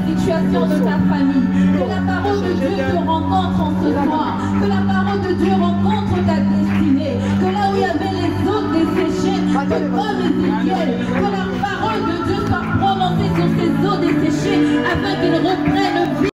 situation de ta famille. Que la parole de Dieu te rencontre en ce soir. Que la parole de Dieu rencontre ta destinée. Que là où il y avait les eaux desséchées, que comme Ézéchiel, que la parole de Dieu soit prononcée sur ces eaux desséchées afin qu'ils reprennent vie.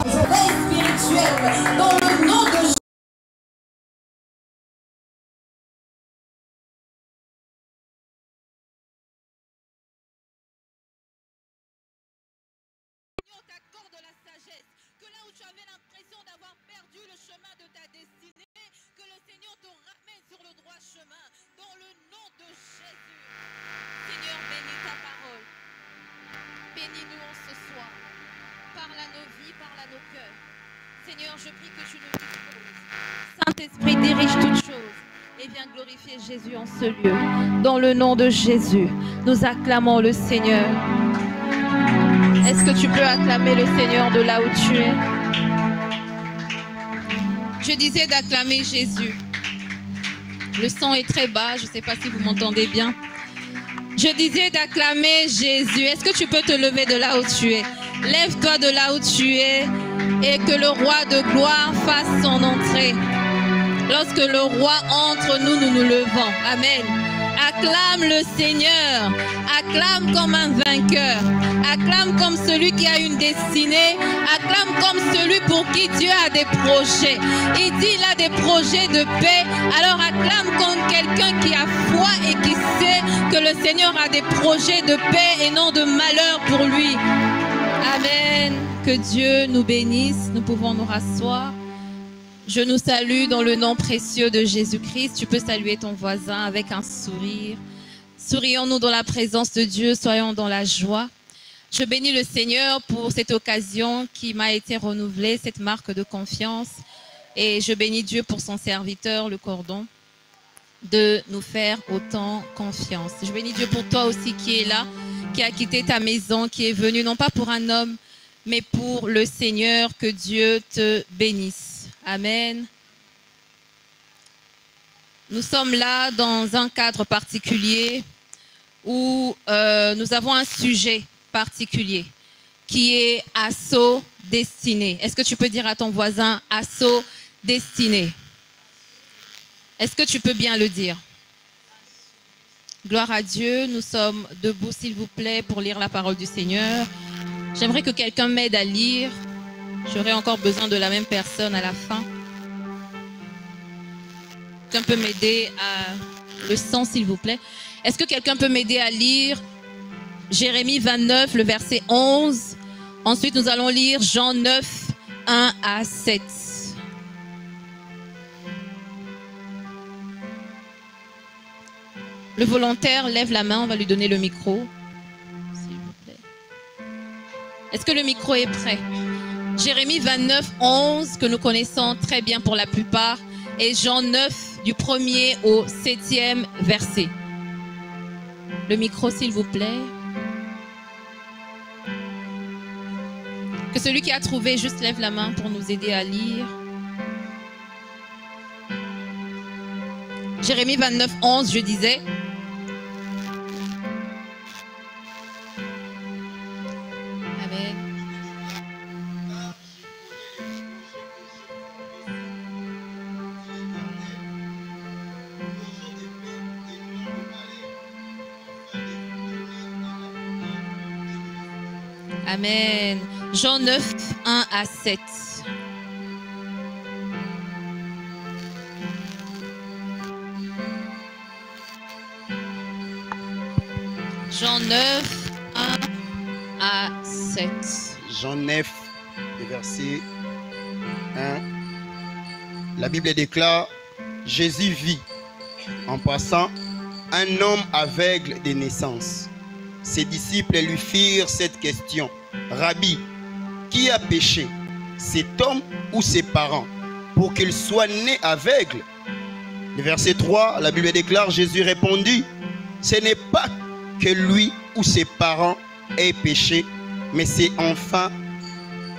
Spirituelle dans le nom de Jésus. Seigneur, t'accorde la sagesse, que là où tu avais l'impression d'avoir perdu le chemin de ta destinée, que le Seigneur te ramène sur le droit chemin, dans le nom de Jésus. Seigneur, bénis ta parole. Bénis-nous en ce soir. Parle à nos vies, parle à nos cœurs. Seigneur, je prie que tu nous disposes. Saint-Esprit, dirige toutes choses et viens glorifier Jésus en ce lieu. Dans le nom de Jésus, nous acclamons le Seigneur. Est-ce que tu peux acclamer le Seigneur de là où tu es? Je disais d'acclamer Jésus. Le son est très bas, je ne sais pas si vous m'entendez bien. Je disais d'acclamer Jésus. Est-ce que tu peux te lever de là où tu es? Lève-toi de là où tu es et que le roi de gloire fasse son entrée. Lorsque le roi entre, nous nous levons. Amen. Acclame le Seigneur. Acclame comme un vainqueur. Acclame comme celui qui a une destinée. Acclame comme celui pour qui Dieu a des projets. Il dit il a des projets de paix. Alors acclame comme quelqu'un qui a foi et qui sait que le Seigneur a des projets de paix et non de malheur pour lui. Amen. Que Dieu nous bénisse. Nous pouvons nous rasseoir. Je nous salue dans le nom précieux de Jésus-Christ. Tu peux saluer ton voisin avec un sourire. Sourions-nous dans la présence de Dieu. Soyons dans la joie. Je bénis le Seigneur pour cette occasion qui m'a été renouvelée, cette marque de confiance. Et je bénis Dieu pour son serviteur, le cordon, de nous faire autant confiance. Je bénis Dieu pour toi aussi qui est là, qui a quitté ta maison, qui est venu, non pas pour un homme, mais pour le Seigneur. Que Dieu te bénisse. Amen. Nous sommes là dans un cadre particulier où nous avons un sujet particulier qui est assaut destiné. Est-ce que tu peux dire à ton voisin assaut destiné? Est-ce que tu peux bien le dire? Gloire à Dieu. Nous sommes debout, s'il vous plaît, pour lire la parole du Seigneur. J'aimerais que quelqu'un m'aide à lire. J'aurai encore besoin de la même personne à la fin. Quelqu'un peut m'aider à le son, s'il vous plaît. Est-ce que quelqu'un peut m'aider à lire Jérémie 29, le verset 11. Ensuite, nous allons lire Jean 9, 1 à 7. Le volontaire lève la main, on va lui donner le micro. S'il vous plaît. Est-ce que le micro est prêt? Jérémie 29, 11, que nous connaissons très bien pour la plupart, et Jean 9, du 1er au 7e verset. Le micro, s'il vous plaît. Que celui qui a trouvé juste lève la main pour nous aider à lire. Jérémie 29, 11, je disais. Amen. Amen. Jean 9, 1 à 7. Jean 9, 1 à 7. Jean 9, verset 1. La Bible déclare, Jésus vit en passant un homme aveugle de naissance. Ses disciples lui firent cette question. Rabbi, qui a péché, cet homme ou ses parents, pour qu'il soit né aveugle? Le verset 3, la Bible déclare, Jésus répondit, ce n'est pas que lui ou ses parents aient péché, mais c'est enfin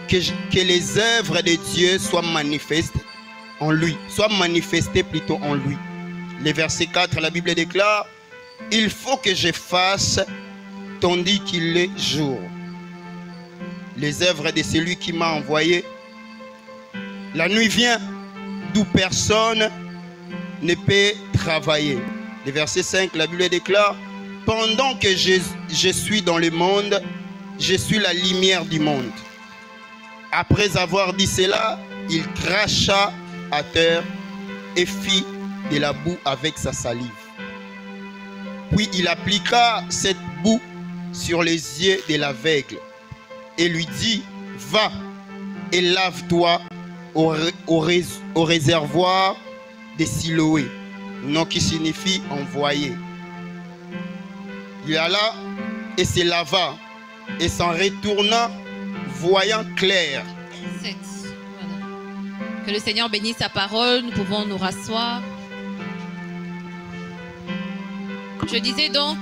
que les œuvres de Dieu soient manifestes en lui, soient manifestées plutôt en lui. Le verset 4, la Bible déclare, il faut que je fasse tandis qu'il est jour. Les œuvres de celui qui m'a envoyé. La nuit vient d'où personne ne peut travailler. Le verset 5, la Bible déclare, pendant que je suis dans le monde, je suis la lumière du monde. Après avoir dit cela, il cracha à terre et fit de la boue avec sa salive. Puis il appliqua cette boue sur les yeux de l'aveugle et lui dit, va et lave-toi au réservoir de Siloé, nom qui signifie envoyé. Il alla et se lava et s'en retourna voyant clair. 7. Voilà. Que le Seigneur bénisse sa parole, nous pouvons nous rasseoir. Je disais donc,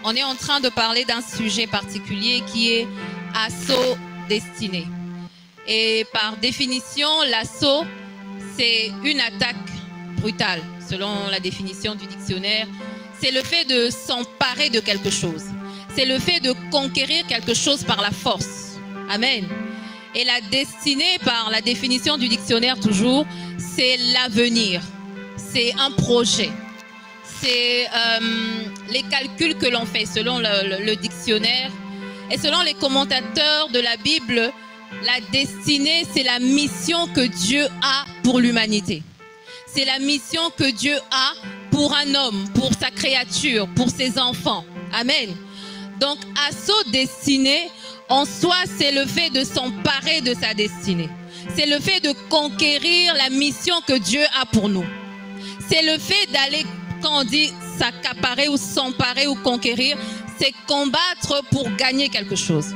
on est en train de parler d'un sujet particulier qui est assaut destiné. Et par définition, l'assaut, c'est une attaque brutale, selon la définition du dictionnaire. C'est le fait de s'emparer de quelque chose. C'est le fait de conquérir quelque chose par la force. Amen. Et la destinée, par la définition du dictionnaire toujours, c'est l'avenir. C'est un projet. C'est les calculs que l'on fait selon le dictionnaire. Et selon les commentateurs de la Bible, la destinée, c'est la mission que Dieu a pour l'humanité. C'est la mission que Dieu a pour un homme, pour sa créature, pour ses enfants. Amen. Donc, assaut destiné, en soi, c'est le fait de s'emparer de sa destinée. C'est le fait de conquérir la mission que Dieu a pour nous. C'est le fait d'aller, quand on dit s'accaparer ou s'emparer ou conquérir, c'est combattre pour gagner quelque chose.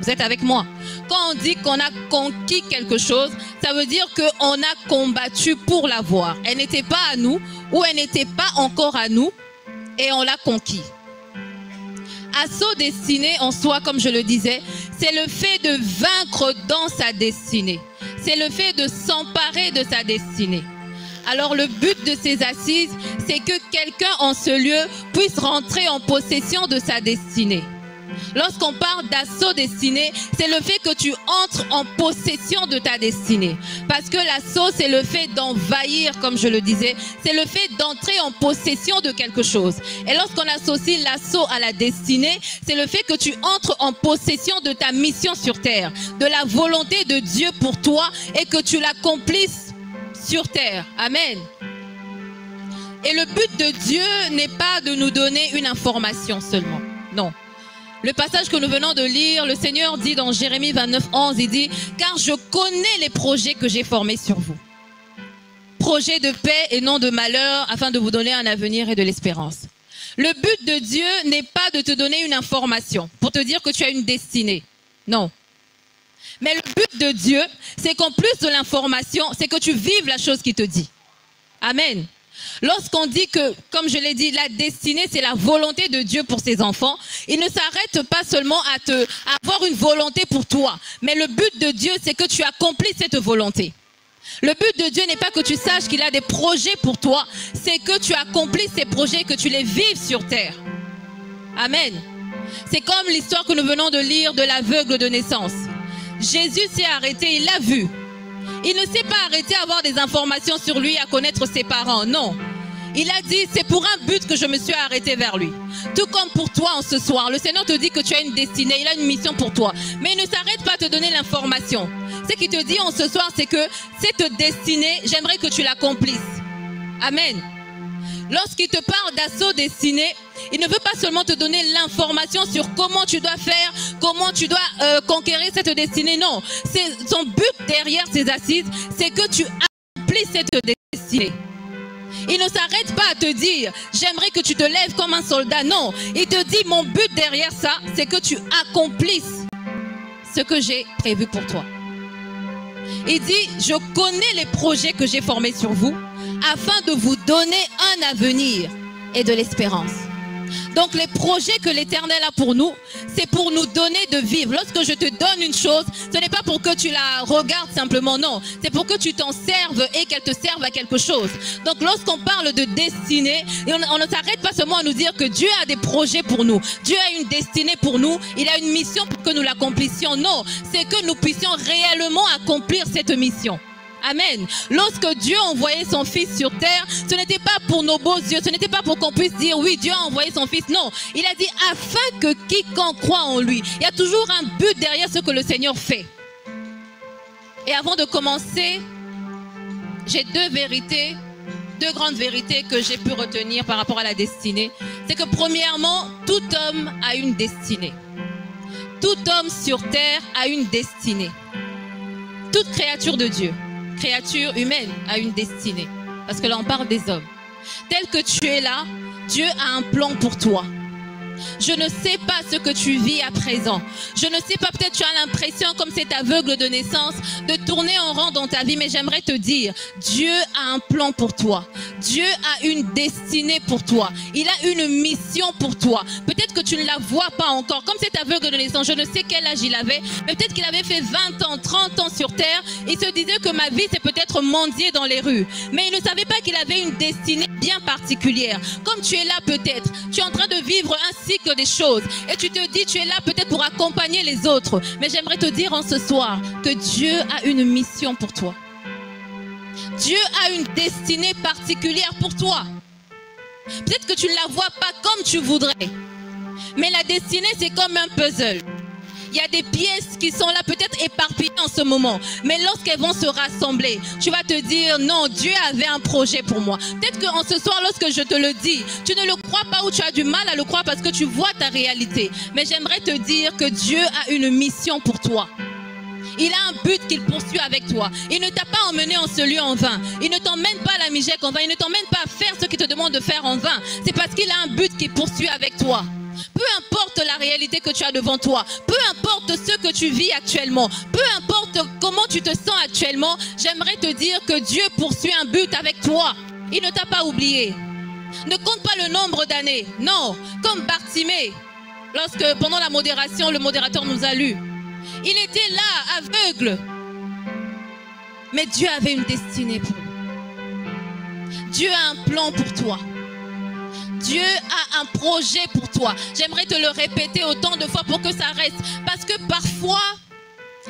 Vous êtes avec moi? Quand on dit qu'on a conquis quelque chose, ça veut dire qu'on a combattu pour l'avoir. Elle n'était pas à nous ou elle n'était pas encore à nous et on l'a conquis. Assaut destiné en soi, comme je le disais, c'est le fait de vaincre dans sa destinée. C'est le fait de s'emparer de sa destinée. Alors le but de ces assises, c'est que quelqu'un en ce lieu puisse rentrer en possession de sa destinée. Lorsqu'on parle d'assaut destiné, c'est le fait que tu entres en possession de ta destinée. Parce que l'assaut, c'est le fait d'envahir, comme je le disais. C'est le fait d'entrer en possession de quelque chose. Et lorsqu'on associe l'assaut à la destinée, c'est le fait que tu entres en possession de ta mission sur terre, de la volonté de Dieu pour toi et que tu l'accomplisses sur terre. Amen. Et le but de Dieu n'est pas de nous donner une information seulement. Non. Le passage que nous venons de lire, le Seigneur dit dans Jérémie 29, 11, il dit « Car je connais les projets que j'ai formés sur vous. Projets de paix et non de malheur, afin de vous donner un avenir et de l'espérance. » Le but de Dieu n'est pas de te donner une information pour te dire que tu as une destinée. Non. Mais le but de Dieu, c'est qu'en plus de l'information, c'est que tu vives la chose qu'il te dit. Amen. Lorsqu'on dit que, comme je l'ai dit, la destinée, c'est la volonté de Dieu pour ses enfants, il ne s'arrête pas seulement à avoir une volonté pour toi. Mais le but de Dieu, c'est que tu accomplisses cette volonté. Le but de Dieu n'est pas que tu saches qu'il a des projets pour toi, c'est que tu accomplisses ces projets, que tu les vives sur terre. Amen. C'est comme l'histoire que nous venons de lire de l'aveugle de naissance. Jésus s'est arrêté, il l'a vu. Il ne s'est pas arrêté à avoir des informations sur lui, à connaître ses parents, non. Il a dit, c'est pour un but que je me suis arrêté vers lui. Tout comme pour toi en ce soir, le Seigneur te dit que tu as une destinée, il a une mission pour toi. Mais il ne s'arrête pas à te donner l'information. Ce qu'il te dit en ce soir, c'est que cette destinée, j'aimerais que tu l'accomplisses. Amen. Lorsqu'il te parle d'assaut destiné, il ne veut pas seulement te donner l'information sur comment tu dois faire, comment tu dois conquérir cette destinée. Non, son but derrière ces assises, c'est que tu accomplisses cette destinée. Il ne s'arrête pas à te dire, j'aimerais que tu te lèves comme un soldat. Non, il te dit, mon but derrière ça, c'est que tu accomplisses ce que j'ai prévu pour toi. Il dit, je connais les projets que j'ai formés sur vous, afin de vous donner un avenir et de l'espérance. Donc les projets que l'Éternel a pour nous, c'est pour nous donner de vivre. Lorsque je te donne une chose, ce n'est pas pour que tu la regardes simplement, non. C'est pour que tu t'en serves et qu'elle te serve à quelque chose. Donc lorsqu'on parle de destinée, on ne s'arrête pas seulement à nous dire que Dieu a des projets pour nous. Dieu a une destinée pour nous. Il a une mission pour que nous l'accomplissions. Non, c'est que nous puissions réellement accomplir cette mission. Amen. Lorsque Dieu a envoyé son Fils sur terre, ce n'était pas pour nos beaux yeux, ce n'était pas pour qu'on puisse dire oui, Dieu a envoyé son Fils. Non, il a dit afin que quiconque croit en lui. Il y a toujours un but derrière ce que le Seigneur fait. Et avant de commencer, j'ai deux grandes vérités que j'ai pu retenir par rapport à la destinée. C'est que premièrement, tout homme a une destinée. Tout homme sur terre a une destinée. Toute créature de Dieu, créature humaine, a une destinée. Parce que là, on parle des hommes. Tel que tu es là, Dieu a un plan pour toi. Je ne sais pas ce que tu vis à présent. Je ne sais pas, peut-être tu as l'impression, comme c'est aveugle de naissance, de tourner en rond dans ta vie. Mais j'aimerais te dire, Dieu a un plan pour toi. Dieu a une destinée pour toi. Il a une mission pour toi. Peut-être que tu ne la vois pas encore. Comme c'est aveugle de naissance, je ne sais quel âge il avait. Mais peut-être qu'il avait fait 20 ans, 30 ans sur terre. Il se disait que ma vie, c'est peut-être mendier dans les rues. Mais il ne savait pas qu'il avait une destinée bien particulière. Comme tu es là peut-être, tu es en train de vivre un cycle des choses. Et tu te dis, tu es là peut-être pour accompagner les autres. Mais j'aimerais te dire en ce soir que Dieu a une mission pour toi. Dieu a une destinée particulière pour toi. Peut-être que tu ne la vois pas comme tu voudrais. Mais la destinée, c'est comme un puzzle. Il y a des pièces qui sont là peut-être éparpillées en ce moment. Mais lorsqu'elles vont se rassembler, tu vas te dire, non, Dieu avait un projet pour moi. Peut-être qu'en ce soir, lorsque je te le dis, tu ne le crois pas ou tu as du mal à le croire parce que tu vois ta réalité. Mais j'aimerais te dire que Dieu a une mission pour toi. Il a un but qu'il poursuit avec toi. Il ne t'a pas emmené en ce lieu en vain. Il ne t'emmène pas à la Mijec en vain. Il ne t'emmène pas à faire ce qu'il te demande de faire en vain. C'est parce qu'il a un but qu'il poursuit avec toi. Peu importe la réalité que tu as devant toi, peu importe ce que tu vis actuellement, peu importe comment tu te sens actuellement, j'aimerais te dire que Dieu poursuit un but avec toi. Il ne t'a pas oublié. Ne compte pas le nombre d'années. Non, comme Bartimée, lorsque pendant la modération, le modérateur nous a lu. Il était là, aveugle. Mais Dieu avait une destinée pour lui. Dieu a un plan pour toi. Dieu a un projet pour toi. J'aimerais te le répéter autant de fois pour que ça reste. Parce que parfois,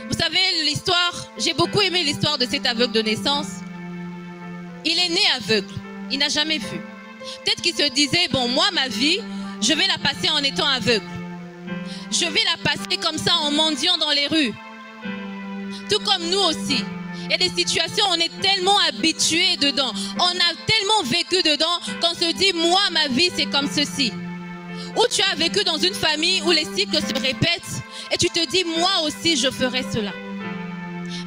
vous savez l'histoire, j'ai beaucoup aimé l'histoire de cet aveugle de naissance. Il est né aveugle. Il n'a jamais vu. Peut-être qu'il se disait, bon, moi, ma vie, je vais la passer en étant aveugle. Je vais la passer comme ça en mendiant dans les rues. Tout comme nous aussi. Il y a des situations où on est tellement habitué dedans. On a tellement vécu dedans qu'on se dit, moi, ma vie, c'est comme ceci. Ou tu as vécu dans une famille où les cycles se répètent et tu te dis, moi aussi, je ferai cela.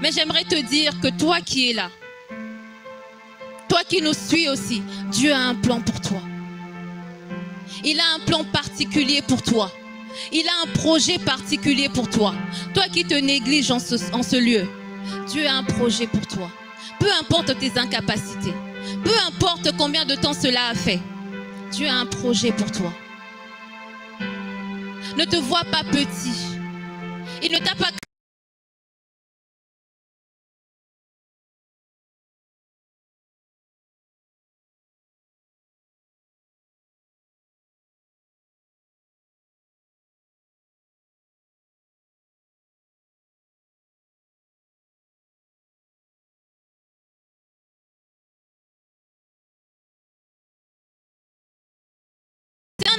Mais j'aimerais te dire que toi qui es là, toi qui nous suis aussi, Dieu a un plan pour toi. Il a un plan particulier pour toi. Il a un projet particulier pour toi. Toi qui te négliges en ce lieu, Dieu a un projet pour toi. Peu importe tes incapacités, peu importe combien de temps cela a fait, Dieu a un projet pour toi. Ne te vois pas petit. Il ne t'a pas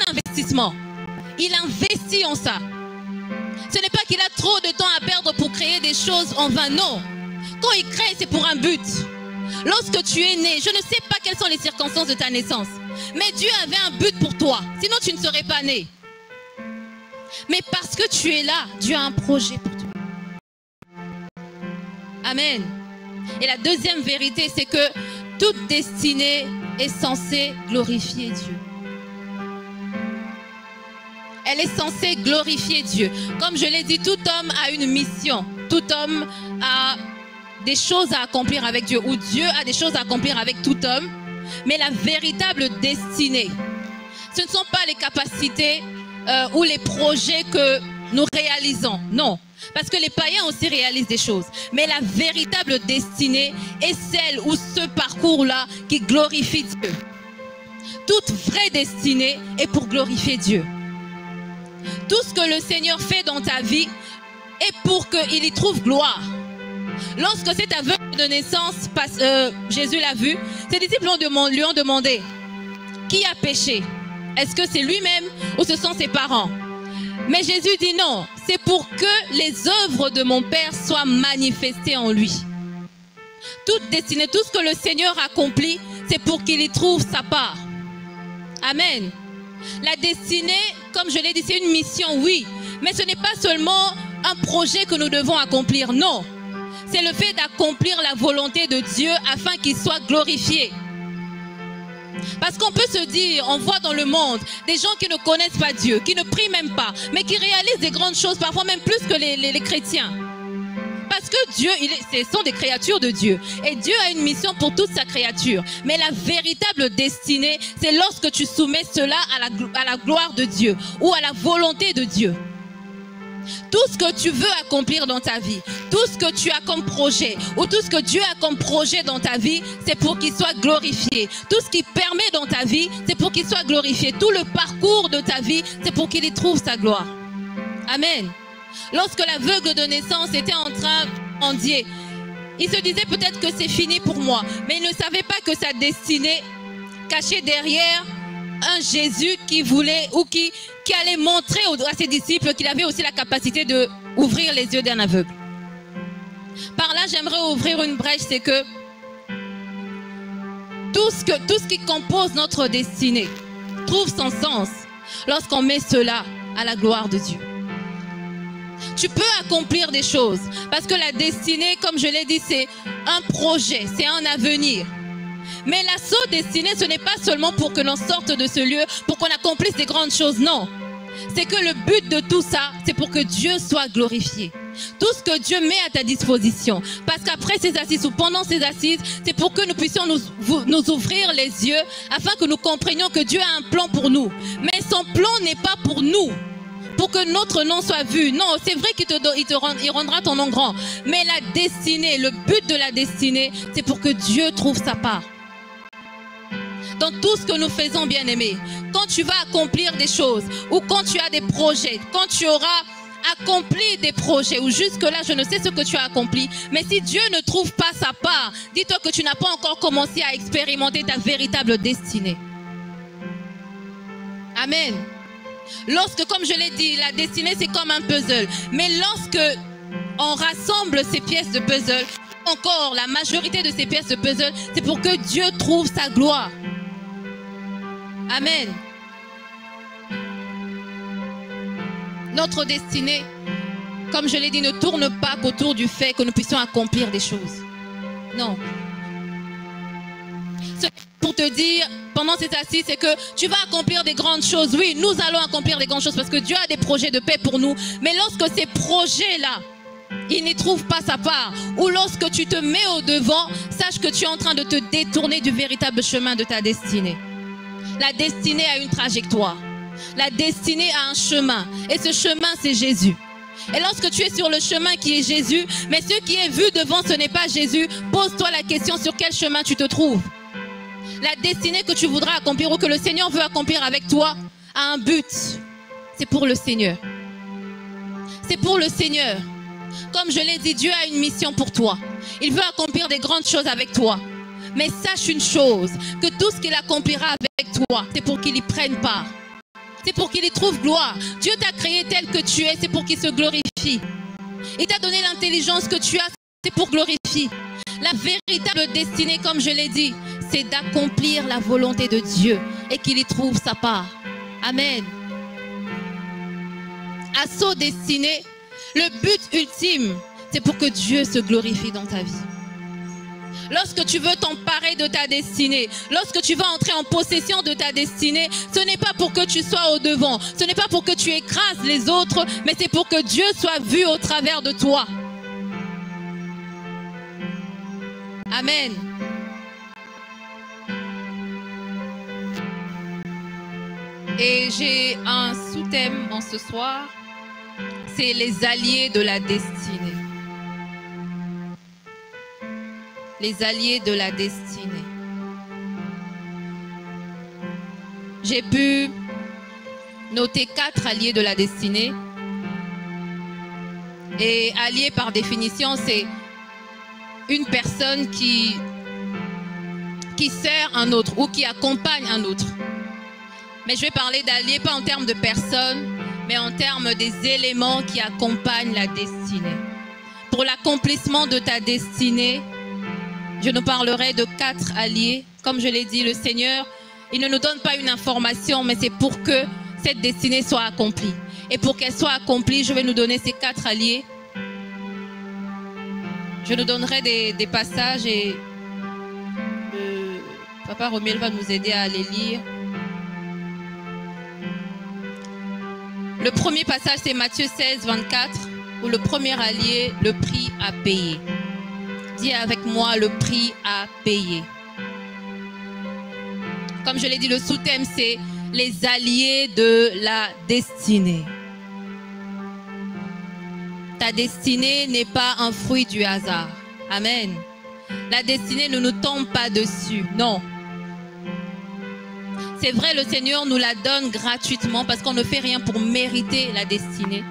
investissement. Il investit en ça. Ce n'est pas qu'il a trop de temps à perdre pour créer des choses en vain. Non. Quand il crée, c'est pour un but. Lorsque tu es né, je ne sais pas quelles sont les circonstances de ta naissance. Mais Dieu avait un but pour toi. Sinon, tu ne serais pas né. Mais parce que tu es là, Dieu a un projet pour toi. Amen. Et la deuxième vérité, c'est que toute destinée est censée glorifier Dieu. Elle est censée glorifier Dieu. Comme je l'ai dit, tout homme a une mission. Tout homme a des choses à accomplir avec Dieu. Ou Dieu a des choses à accomplir avec tout homme. Mais la véritable destinée, ce ne sont pas les capacités ou les projets que nous réalisons. Non. Parce que les païens aussi réalisent des choses. Mais la véritable destinée est celle ou ce parcours-là qui glorifie Dieu. Toute vraie destinée est pour glorifier Dieu. Tout ce que le Seigneur fait dans ta vie est pour qu'il y trouve gloire. Lorsque cet aveugle de naissance, Jésus l'a vu, ses disciples lui ont demandé, qui a péché? Est-ce que c'est lui-même ou ce sont ses parents? Mais Jésus dit non, c'est pour que les œuvres de mon Père soient manifestées en lui. Toute destinée, tout ce que le Seigneur accomplit, c'est pour qu'il y trouve sa part. Amen. La destinée, comme je l'ai dit, c'est une mission, oui. Mais ce n'est pas seulement un projet que nous devons accomplir, non. C'est le fait d'accomplir la volonté de Dieu afin qu'il soit glorifié. Parce qu'on peut se dire, on voit dans le monde des gens qui ne connaissent pas Dieu, qui ne prient même pas, mais qui réalisent des grandes choses, parfois même plus que les chrétiens. Parce que Dieu, ce sont des créatures de Dieu. Et Dieu a une mission pour toute sa créature. Mais la véritable destinée, c'est lorsque tu soumets cela à la gloire de Dieu ou à la volonté de Dieu. Tout ce que tu veux accomplir dans ta vie, tout ce que tu as comme projet ou tout ce que Dieu a comme projet dans ta vie, c'est pour qu'il soit glorifié. Tout ce qui permet dans ta vie, c'est pour qu'il soit glorifié. Tout le parcours de ta vie, c'est pour qu'il y trouve sa gloire. Amen. Lorsque l'aveugle de naissance était en train de mendier, il se disait peut-être que c'est fini pour moi, mais il ne savait pas que sa destinée cachait derrière un Jésus qui voulait ou qui allait montrer à ses disciples qu'il avait aussi la capacité d'ouvrir les yeux d'un aveugle. Par là, j'aimerais ouvrir une brèche, c'est que tout ce qui compose notre destinée trouve son sens lorsqu'on met cela à la gloire de Dieu. Tu peux accomplir des choses parce que la destinée, comme je l'ai dit, c'est un projet, c'est un avenir. Mais la seule destinée, ce n'est pas seulement pour que l'on sorte de ce lieu, pour qu'on accomplisse des grandes choses, non. C'est que le but de tout ça, c'est pour que Dieu soit glorifié. Tout ce que Dieu met à ta disposition. Parce qu'après ces assises ou pendant ces assises, c'est pour que nous puissions nous ouvrir les yeux afin que nous comprenions que Dieu a un plan pour nous. Mais son plan n'est pas pour nous, pour que notre nom soit vu. Non, c'est vrai qu'il rendra ton nom grand. Mais la destinée, le but de la destinée, c'est pour que Dieu trouve sa part. Dans tout ce que nous faisons, bien-aimés, quand tu vas accomplir des choses, ou quand tu as des projets, quand tu auras accompli des projets, ou jusque-là, je ne sais ce que tu as accompli, mais si Dieu ne trouve pas sa part, dis-toi que tu n'as pas encore commencé à expérimenter ta véritable destinée. Amen. Lorsque, comme je l'ai dit, la destinée, c'est comme un puzzle. Mais lorsque on rassemble ces pièces de puzzle, encore la majorité de ces pièces de puzzle, c'est pour que Dieu trouve sa gloire. Amen. Notre destinée, comme je l'ai dit, ne tourne pas qu'autour du fait que nous puissions accomplir des choses. Non. Ce pour te dire, pendant cette assise, c'est que tu vas accomplir des grandes choses. Oui, nous allons accomplir des grandes choses parce que Dieu a des projets de paix pour nous. Mais lorsque ces projets-là, il n'y trouve pas sa part, ou lorsque tu te mets au devant, sache que tu es en train de te détourner du véritable chemin de ta destinée. La destinée a une trajectoire. La destinée a un chemin. Et ce chemin, c'est Jésus. Et lorsque tu es sur le chemin qui est Jésus, mais ce qui est vu devant, ce n'est pas Jésus, pose-toi la question sur quel chemin tu te trouves. La destinée que tu voudras accomplir ou que le Seigneur veut accomplir avec toi a un but. C'est pour le Seigneur. C'est pour le Seigneur. Comme je l'ai dit, Dieu a une mission pour toi. Il veut accomplir des grandes choses avec toi. Mais sache une chose, que tout ce qu'il accomplira avec toi, c'est pour qu'il y prenne part. C'est pour qu'il y trouve gloire. Dieu t'a créé tel que tu es, c'est pour qu'il se glorifie. Il t'a donné l'intelligence que tu as, c'est pour glorifier. La véritable destinée, comme je l'ai dit, c'est d'accomplir la volonté de Dieu et qu'il y trouve sa part. Amen. À sa destinée, le but ultime, c'est pour que Dieu se glorifie dans ta vie. Lorsque tu veux t'emparer de ta destinée, lorsque tu vas entrer en possession de ta destinée, ce n'est pas pour que tu sois au devant, ce n'est pas pour que tu écrases les autres, mais c'est pour que Dieu soit vu au travers de toi. Amen. Et j'ai un sous-thème en ce soir, c'est les alliés de la destinée. Les alliés de la destinée. J'ai pu noter 4 alliés de la destinée. Et allié par définition, c'est une personne qui sert un autre ou qui accompagne un autre. Mais je vais parler d'alliés pas en termes de personnes, mais en termes des éléments qui accompagnent la destinée. Pour l'accomplissement de ta destinée, je nous parlerai de 4 alliés. Comme je l'ai dit, le Seigneur, il ne nous donne pas une information, mais c'est pour que cette destinée soit accomplie. Et pour qu'elle soit accomplie, je vais nous donner ces 4 alliés. Je nous donnerai des passages et Papa Romiel va nous aider à les lire. Le premier passage, c'est Matthieu 16, 24, où le premier allié, le prix à payer. Dis avec moi, le prix à payer. Comme je l'ai dit, le sous-thème, c'est les alliés de la destinée. Ta destinée n'est pas un fruit du hasard. Amen. La destinée ne nous tombe pas dessus. Non. C'est vrai, le Seigneur nous la donne gratuitement parce qu'on ne fait rien pour mériter la destinée.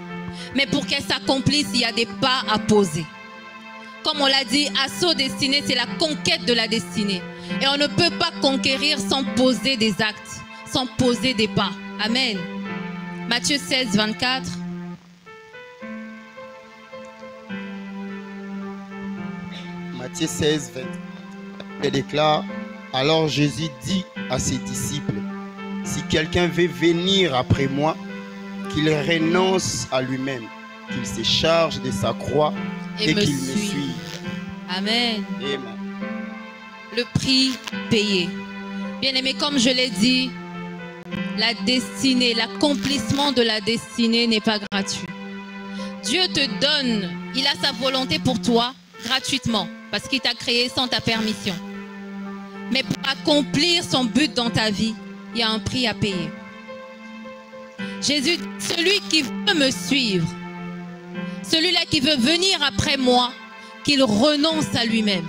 Mais pour qu'elle s'accomplisse, il y a des pas à poser. Comme on l'a dit, assaut destinée, c'est la conquête de la destinée. Et on ne peut pas conquérir sans poser des actes, sans poser des pas. Amen. Matthieu 16, 24. Matthieu 16, 24. Il déclare, alors Jésus dit à ses disciples, si quelqu'un veut venir après moi, qu'il renonce à lui-même, qu'il se charge de sa croix et qu'il me suive. Amen. Amen. Le prix payé. Bien-aimé, comme je l'ai dit, la destinée, l'accomplissement de la destinée n'est pas gratuit. Dieu te donne, il a sa volonté pour toi gratuitement parce qu'il t'a créé sans ta permission. Mais pour accomplir son but dans ta vie, il y a un prix à payer. Jésus, celui qui veut me suivre, celui-là qui veut venir après moi, qu'il renonce à lui-même.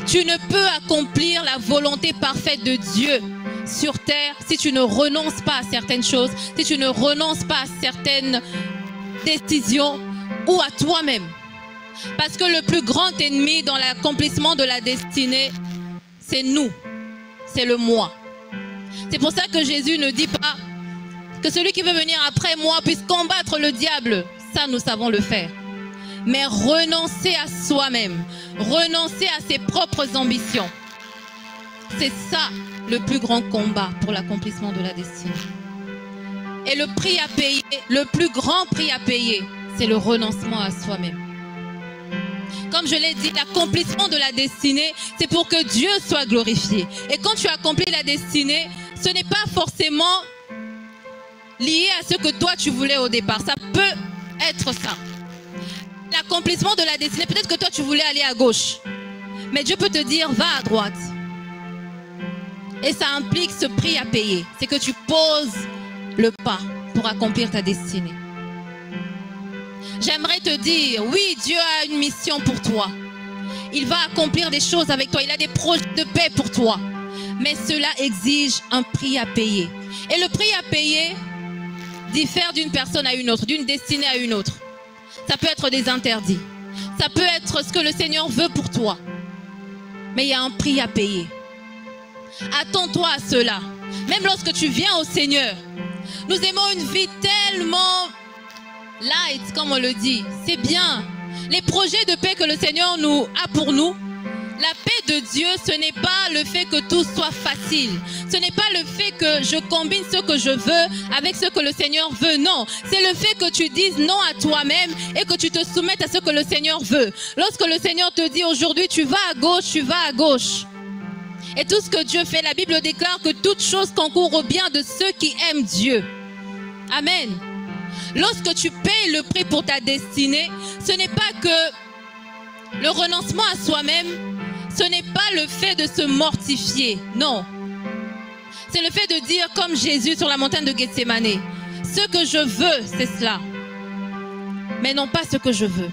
Tu ne peux accomplir la volonté parfaite de Dieu sur terre si tu ne renonces pas à certaines choses, si tu ne renonces pas à certaines décisions ou à toi-même. Parce que le plus grand ennemi dans l'accomplissement de la destinée, c'est nous, c'est le moi. C'est pour ça que Jésus ne dit pas que celui qui veut venir après moi puisse combattre le diable. Ça, nous savons le faire. Mais renoncer à soi-même, renoncer à ses propres ambitions. C'est ça le plus grand combat pour l'accomplissement de la destinée. Et le prix à payer, le plus grand prix à payer, c'est le renoncement à soi-même. Comme je l'ai dit, l'accomplissement de la destinée, c'est pour que Dieu soit glorifié. Et quand tu accomplis la destinée, ce n'est pas forcément lié à ce que toi tu voulais au départ. Ça peut être ça. L'accomplissement de la destinée, peut-être que toi tu voulais aller à gauche. Mais Dieu peut te dire, va à droite. Et ça implique ce prix à payer. C'est que tu poses le pas pour accomplir ta destinée. J'aimerais te dire, oui, Dieu a une mission pour toi. Il va accomplir des choses avec toi. Il a des projets de paix pour toi. Mais cela exige un prix à payer. Et le prix à payer diffère d'une personne à une autre, d'une destinée à une autre. Ça peut être des interdits. Ça peut être ce que le Seigneur veut pour toi. Mais il y a un prix à payer. Attends-toi à cela. Même lorsque tu viens au Seigneur, nous aimons une vie tellement light, comme on le dit. C'est bien. Les projets de paix que le Seigneur a pour nous, la paix de Dieu, ce n'est pas le fait que tout soit facile. Ce n'est pas le fait que je combine ce que je veux avec ce que le Seigneur veut. Non, c'est le fait que tu dises non à toi-même et que tu te soumettes à ce que le Seigneur veut. Lorsque le Seigneur te dit aujourd'hui, tu vas à gauche, tu vas à gauche. Et tout ce que Dieu fait, la Bible déclare que toute chose concourt au bien de ceux qui aiment Dieu. Amen. Lorsque tu payes le prix pour ta destinée, ce n'est pas que le renoncement à soi-même, ce n'est pas le fait de se mortifier. Non. C'est le fait de dire comme Jésus sur la montagne de Gethsémani, ce que je veux, c'est cela. Mais non pas ce que je veux,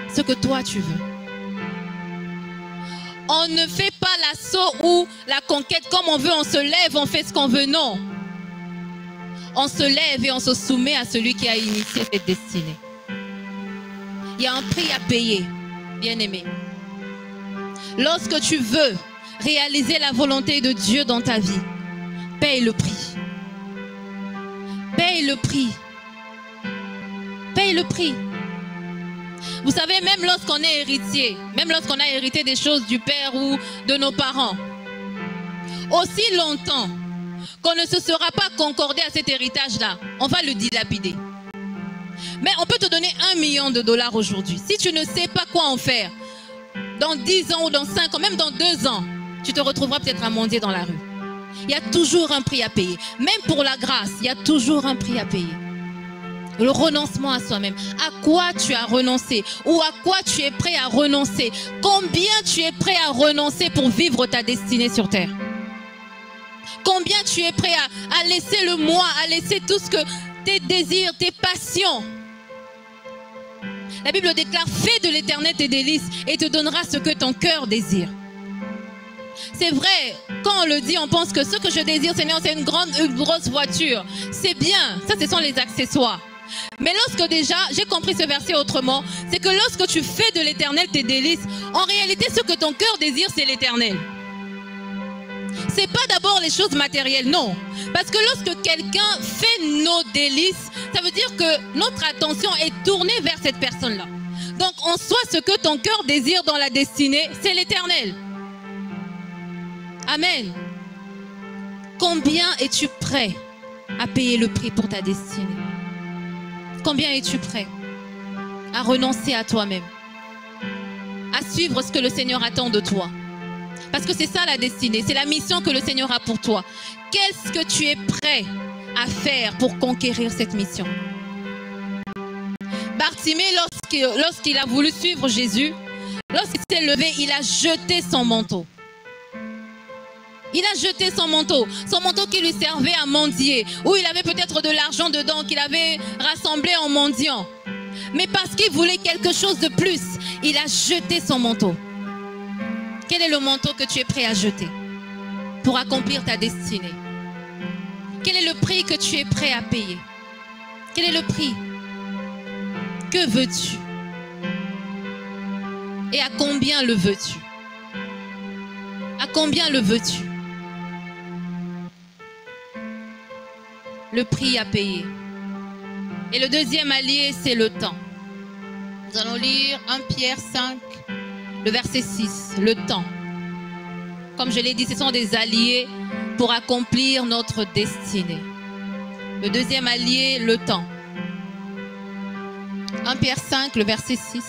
ce que toi tu veux. On ne fait pas l'assaut ou la conquête comme on veut, on se lève, on fait ce qu'on veut, non. On se lève et on se soumet à celui qui a initié cette destinée. Il y a un prix à payer, bien-aimé. Lorsque tu veux réaliser la volonté de Dieu dans ta vie, paye le prix. Paye le prix. Paye le prix. Vous savez, même lorsqu'on est héritier, même lorsqu'on a hérité des choses du père ou de nos parents, aussi longtemps qu'on ne se sera pas concordé à cet héritage-là, on va le dilapider. Mais on peut te donner $1 million aujourd'hui. Si tu ne sais pas quoi en faire, dans 10 ans ou dans 5 ans, même dans 2 ans, tu te retrouveras peut-être à mendier dans la rue. Il y a toujours un prix à payer. Même pour la grâce, il y a toujours un prix à payer. Le renoncement à soi-même. À quoi tu as renoncé? Ou à quoi tu es prêt à renoncer? Combien tu es prêt à renoncer pour vivre ta destinée sur terre? Combien tu es prêt à laisser le moi, à laisser tout ce que tes désirs, tes passions? La Bible déclare, fais de l'Éternel tes délices et te donnera ce que ton cœur désire. C'est vrai, quand on le dit, on pense que ce que je désire, Seigneur, c'est une grosse voiture. C'est bien, ça ce sont les accessoires. Mais lorsque déjà, j'ai compris ce verset autrement, c'est que lorsque tu fais de l'Éternel tes délices, en réalité, ce que ton cœur désire, c'est l'Éternel. C'est pas d'abord les choses matérielles, non. Parce que lorsque quelqu'un fait nos délices, ça veut dire que notre attention est tournée vers cette personne-là. Donc, en soi, ce que ton cœur désire dans la destinée, c'est l'Éternel. Amen. Combien es-tu prêt à payer le prix pour ta destinée? Combien es-tu prêt à renoncer à toi-même, à suivre ce que le Seigneur attend de toi? Parce que c'est ça la destinée, c'est la mission que le Seigneur a pour toi. Qu'est-ce que tu es prêt à faire pour conquérir cette mission? Bartimée, lorsqu'il a voulu suivre Jésus, lorsqu'il s'est levé, il a jeté son manteau. Il a jeté son manteau qui lui servait à mendier, où il avait peut-être de l'argent dedans qu'il avait rassemblé en mendiant. Mais parce qu'il voulait quelque chose de plus, il a jeté son manteau. Quel est le manteau que tu es prêt à jeter pour accomplir ta destinée? Quel est le prix que tu es prêt à payer? Quel est le prix? Que veux-tu? Et à combien le veux-tu? À combien le veux-tu? Le prix à payer. Et le deuxième allié, c'est le temps. Nous allons lire 1 Pierre 5, le verset 6, le temps. Comme je l'ai dit, ce sont des alliés pour accomplir notre destinée. Le deuxième allié, le temps. 1 Pierre 5, le verset 6.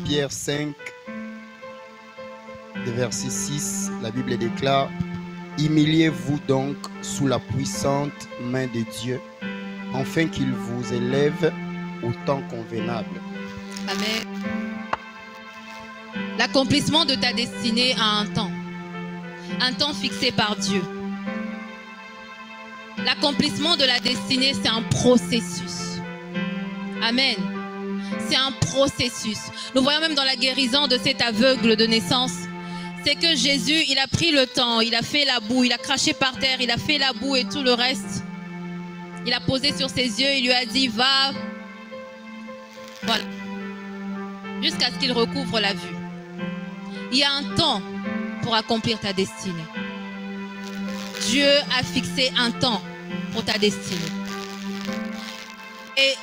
Pierre 5, verset 6, la Bible déclare: humiliez-vous donc sous la puissante main de Dieu, afin qu'il vous élève au temps convenable. Amen. L'accomplissement de ta destinée a un temps fixé par Dieu. L'accomplissement de la destinée, c'est un processus. Amen. C'est un processus. Nous voyons même dans la guérison de cet aveugle de naissance, c'est que Jésus, il a pris le temps, il a fait la boue, il a craché par terre, il a fait la boue et tout le reste. Il a posé sur ses yeux, il lui a dit, va. Voilà. Jusqu'à ce qu'il recouvre la vue. Il y a un temps pour accomplir ta destinée. Dieu a fixé un temps pour ta destinée. Et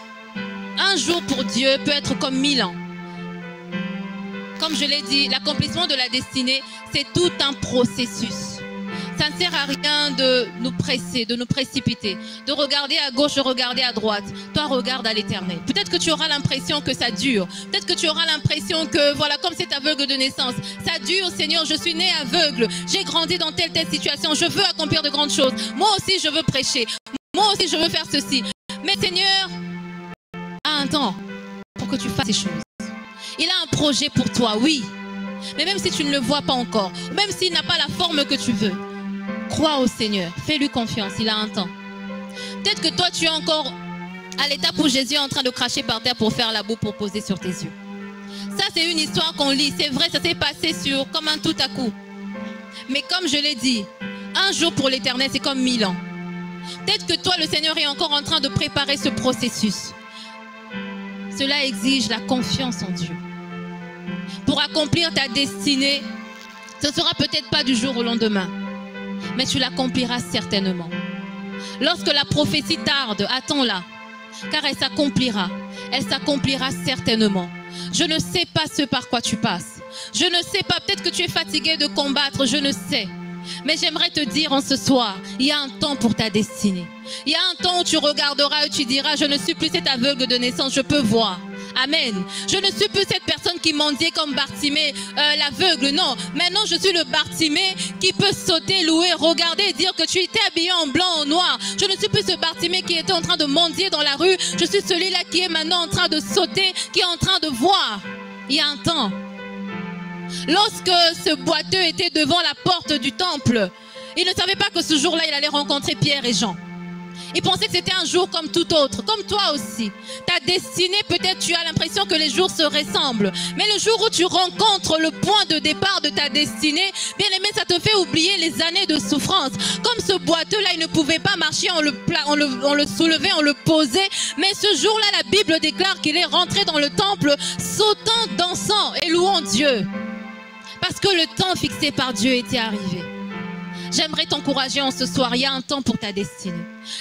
un jour pour Dieu peut être comme 1000 ans. Comme je l'ai dit, l'accomplissement de la destinée, c'est tout un processus. Ça ne sert à rien de nous presser, de nous précipiter, de regarder à gauche, de regarder à droite. Toi, regarde à l'Éternel. Peut-être que tu auras l'impression que ça dure. Peut-être que tu auras l'impression que, voilà, comme cet aveugle de naissance, ça dure, Seigneur, je suis né aveugle. J'ai grandi dans telle situation. Je veux accomplir de grandes choses. Moi aussi, je veux prêcher. Moi aussi, je veux faire ceci. Mais Seigneur, à un temps pour que tu fasses ces choses. Il a un projet pour toi, oui. Mais même si tu ne le vois pas encore, même s'il n'a pas la forme que tu veux, crois au Seigneur, fais-lui confiance, il a un temps. Peut-être que toi, tu es encore à l'étape où Jésus est en train de cracher par terre pour faire la boue pour poser sur tes yeux. Ça, c'est une histoire qu'on lit. C'est vrai, ça s'est passé comme un tout à coup. Mais comme je l'ai dit, un jour pour l'éternel, c'est comme 1000 ans. Peut-être que toi, le Seigneur est encore en train de préparer ce processus. Cela exige la confiance en Dieu. Pour accomplir ta destinée, ce ne sera peut-être pas du jour au lendemain, mais tu l'accompliras certainement. Lorsque la prophétie tarde, attends-la, car elle s'accomplira certainement. Je ne sais pas ce par quoi tu passes. Je ne sais pas, peut-être que tu es fatigué de combattre, je ne sais. Mais j'aimerais te dire en ce soir, il y a un temps pour ta destinée. Il y a un temps où tu regarderas et tu diras, je ne suis plus cet aveugle de naissance, je peux voir. Amen. Je ne suis plus cette personne qui mendiait comme Bartimée, l'aveugle. Non, maintenant je suis le Bartimée qui peut sauter, louer, regarder et dire que tu étais habillé en blanc, en noir. Je ne suis plus ce Bartimée qui était en train de mendier dans la rue. Je suis celui-là qui est maintenant en train de sauter, qui est en train de voir. Il y a un temps. Lorsque ce boiteux était devant la porte du temple, il ne savait pas que ce jour-là, il allait rencontrer Pierre et Jean. Il pensait que c'était un jour comme tout autre, comme toi aussi. Ta destinée, peut-être tu as l'impression que les jours se ressemblent. Mais le jour où tu rencontres le point de départ de ta destinée, bien aimé, ça te fait oublier les années de souffrance. Comme ce boiteux-là, il ne pouvait pas marcher, on le soulevait, on le posait. Mais ce jour-là, la Bible déclare qu'il est rentré dans le temple, sautant, dansant et louant Dieu. Parce que le temps fixé par Dieu était arrivé. J'aimerais t'encourager en ce soir. Il y a un temps pour ta destinée.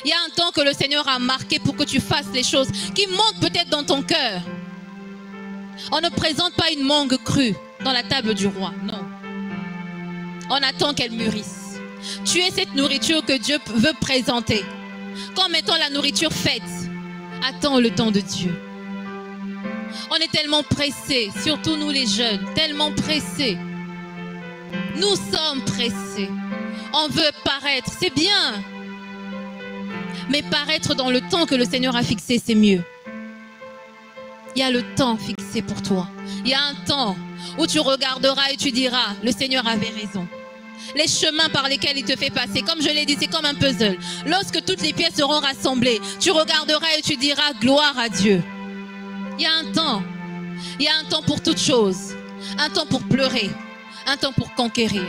Il y a un temps que le Seigneur a marqué pour que tu fasses les choses qui manquent peut-être dans ton cœur. On ne présente pas une mangue crue dans la table du roi, non. On attend qu'elle mûrisse. Tu es cette nourriture que Dieu veut présenter. Comme étant la nourriture faite. Attends le temps de Dieu. On est tellement pressés, surtout nous les jeunes, tellement pressés. Nous sommes pressés. On veut paraître, c'est bien. Mais paraître dans le temps que le Seigneur a fixé, c'est mieux. Il y a le temps fixé pour toi. Il y a un temps où tu regarderas et tu diras, le Seigneur avait raison. Les chemins par lesquels il te fait passer, comme je l'ai dit, c'est comme un puzzle. Lorsque toutes les pièces seront rassemblées, tu regarderas et tu diras, gloire à Dieu. Il y a un temps. Il y a un temps pour toutes choses. Un temps pour pleurer. Un temps pour conquérir.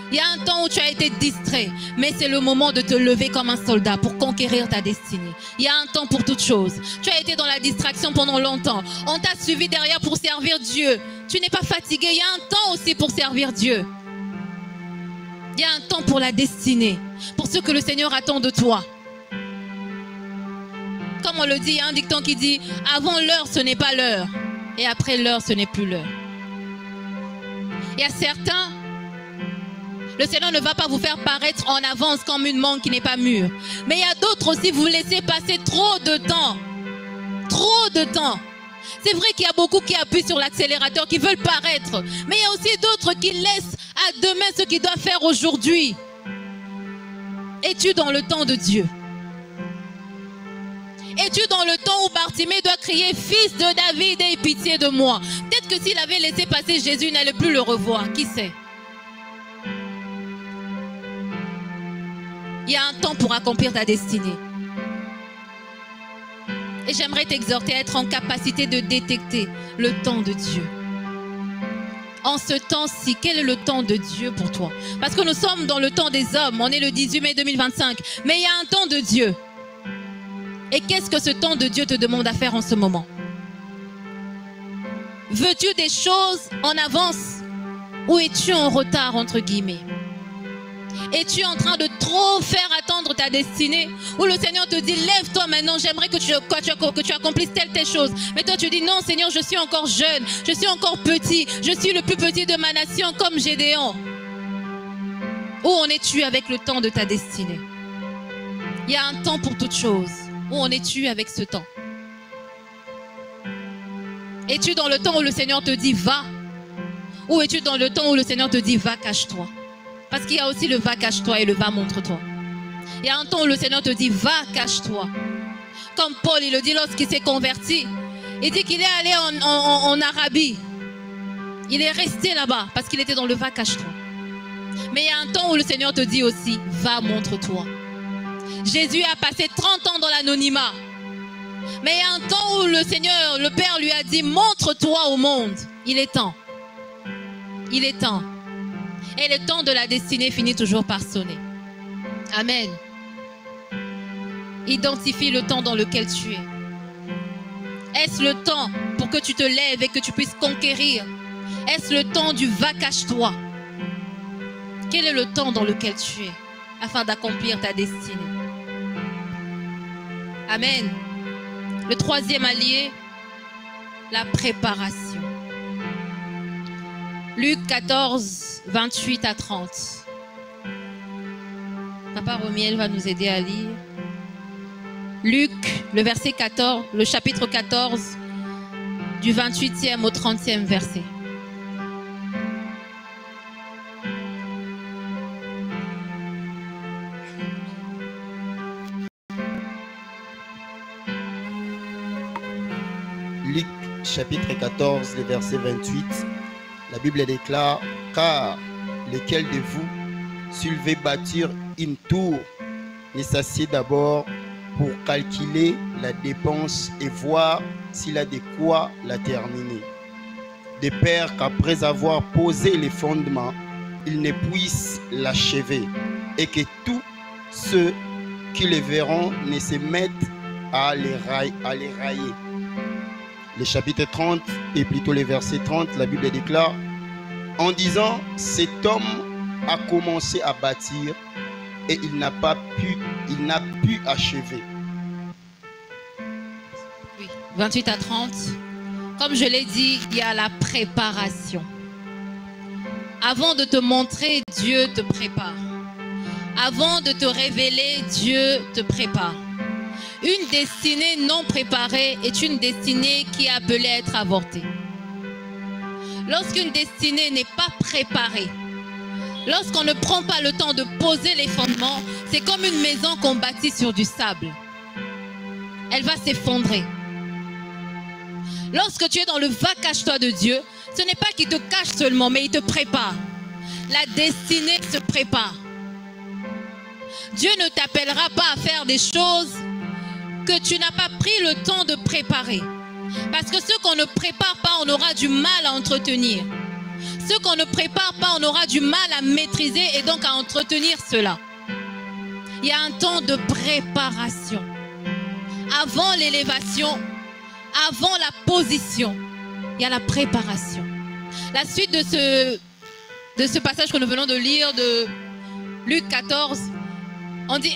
Il y a un temps où tu as été distrait, mais c'est le moment de te lever comme un soldat pour conquérir ta destinée. Il y a un temps pour toutes choses. Tu as été dans la distraction pendant longtemps. On t'a suivi derrière pour servir Dieu. Tu n'es pas fatigué. Il y a un temps aussi pour servir Dieu. Il y a un temps pour la destinée, pour ce que le Seigneur attend de toi. Comme on le dit, il y a un dicton qui dit « Avant l'heure, ce n'est pas l'heure. Et après l'heure, ce n'est plus l'heure. » Il y a certains... Le Seigneur ne va pas vous faire paraître en avance comme une mangue qui n'est pas mûre. Mais il y a d'autres aussi, vous laissez passer trop de temps. Trop de temps. C'est vrai qu'il y a beaucoup qui appuient sur l'accélérateur, qui veulent paraître. Mais il y a aussi d'autres qui laissent à demain ce qu'ils doivent faire aujourd'hui. Es-tu dans le temps de Dieu? Es-tu dans le temps où Bartimée doit crier « Fils de David, aie pitié de moi » ? Peut-être que s'il avait laissé passer Jésus, il n'allait plus le revoir. Qui sait? Il y a un temps pour accomplir ta destinée. Et j'aimerais t'exhorter à être en capacité de détecter le temps de Dieu. En ce temps-ci, quel est le temps de Dieu pour toi? Parce que nous sommes dans le temps des hommes. On est le 18 mai 2025. Mais il y a un temps de Dieu. Et qu'est-ce que ce temps de Dieu te demande à faire en ce moment? Veux-tu des choses en avance? Ou es-tu en retard entre guillemets? Es-tu en train de trop faire attendre ta destinée? Ou le Seigneur te dit, lève-toi maintenant, j'aimerais que tu accomplisses telle chose. Mais toi tu dis, non Seigneur, je suis encore jeune, je suis encore petit, je suis le plus petit de ma nation comme Gédéon. Où en es-tu avec le temps de ta destinée? Il y a un temps pour toute chose. Où en es-tu avec ce temps? Es-tu dans le temps où le Seigneur te dit, va? Ou es-tu dans le temps où le Seigneur te dit, va, cache-toi? Parce qu'il y a aussi le va, cache-toi et le va, montre-toi. Il y a un temps où le Seigneur te dit, va, cache-toi. Comme Paul, il le dit lorsqu'il s'est converti. Il dit qu'il est allé en Arabie. Il est resté là-bas parce qu'il était dans le va cache-toi. Mais il y a un temps où le Seigneur te dit aussi, va, montre-toi. Jésus a passé 30 ans dans l'anonymat. Mais il y a un temps où le Seigneur, le Père lui a dit, montre-toi au monde. Il est temps. Il est temps. Et le temps de la destinée finit toujours par sonner. Amen. Identifie le temps dans lequel tu es. Est-ce le temps pour que tu te lèves et que tu puisses conquérir? Est-ce le temps du va cache-toi? Quel est le temps dans lequel tu es afin d'accomplir ta destinée? Amen. Le troisième allié, la préparation. Luc 14, 28 à 30. Papa Romiel va nous aider à lire. Luc, le verset 14, le chapitre 14, du 28e au 30e verset. Luc chapitre 14, le verset 28, la Bible déclare, car lequel de vous, s'il veut bâtir une tour, ne s'assied d'abord pour calculer la dépense et voir s'il a de quoi la terminer. De peur qu'après avoir posé les fondements, il ne puisse l'achever et que tous ceux qui le verront ne se mettent à les railler. Le chapitre 30 et plutôt le verset 30, la Bible déclare, en disant, cet homme a commencé à bâtir et il n'a pu achever. Oui, 28 à 30. Comme je l'ai dit, il y a la préparation. Avant de te montrer, Dieu te prépare. Avant de te révéler, Dieu te prépare. Une destinée non préparée est une destinée qui est appelée à être avortée. Lorsqu'une destinée n'est pas préparée, lorsqu'on ne prend pas le temps de poser les fondements, c'est comme une maison qu'on bâtit sur du sable. Elle va s'effondrer. Lorsque tu es dans le va cache-toi de Dieu, ce n'est pas qu'il te cache seulement, mais il te prépare. La destinée se prépare. Dieu ne t'appellera pas à faire des choses que tu n'as pas pris le temps de préparer. Parce que ce qu'on ne prépare pas, on aura du mal à entretenir. Ce qu'on ne prépare pas, on aura du mal à maîtriser et donc à entretenir cela. Il y a un temps de préparation. Avant l'élévation, avant la position, il y a la préparation. La suite de ce passage que nous venons de lire de Luc 14, on dit,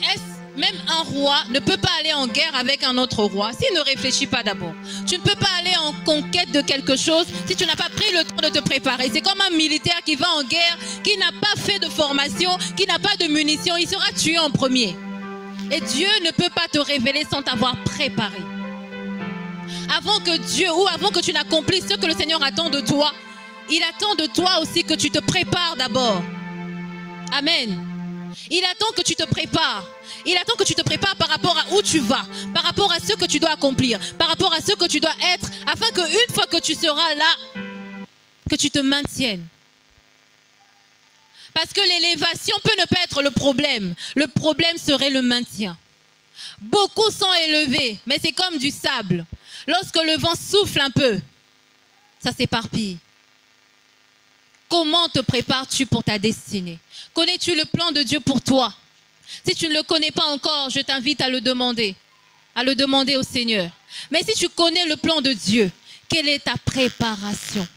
même un roi ne peut pas aller en guerre avec un autre roi s'il ne réfléchit pas d'abord. Tu ne peux pas aller en conquête de quelque chose si tu n'as pas pris le temps de te préparer. C'est comme un militaire qui va en guerre, qui n'a pas fait de formation, qui n'a pas de munitions. Il sera tué en premier. Et Dieu ne peut pas te révéler sans t'avoir préparé. Avant que Dieu ou avant que tu n'accomplisses ce que le Seigneur attend de toi, il attend de toi aussi que tu te prépares d'abord. Amen. Il attend que tu te prépares. Il attend que tu te prépares par rapport à où tu vas, par rapport à ce que tu dois accomplir, par rapport à ce que tu dois être, afin qu'une fois que tu seras là, que tu te maintiennes. Parce que l'élévation peut ne pas être le problème. Le problème serait le maintien. Beaucoup sont élevés, mais c'est comme du sable. Lorsque le vent souffle un peu, ça s'éparpille. Comment te prépares-tu pour ta destinée? Connais-tu le plan de Dieu pour toi? Si tu ne le connais pas encore, je t'invite à le demander au Seigneur. Mais si tu connais le plan de Dieu, quelle est ta préparation?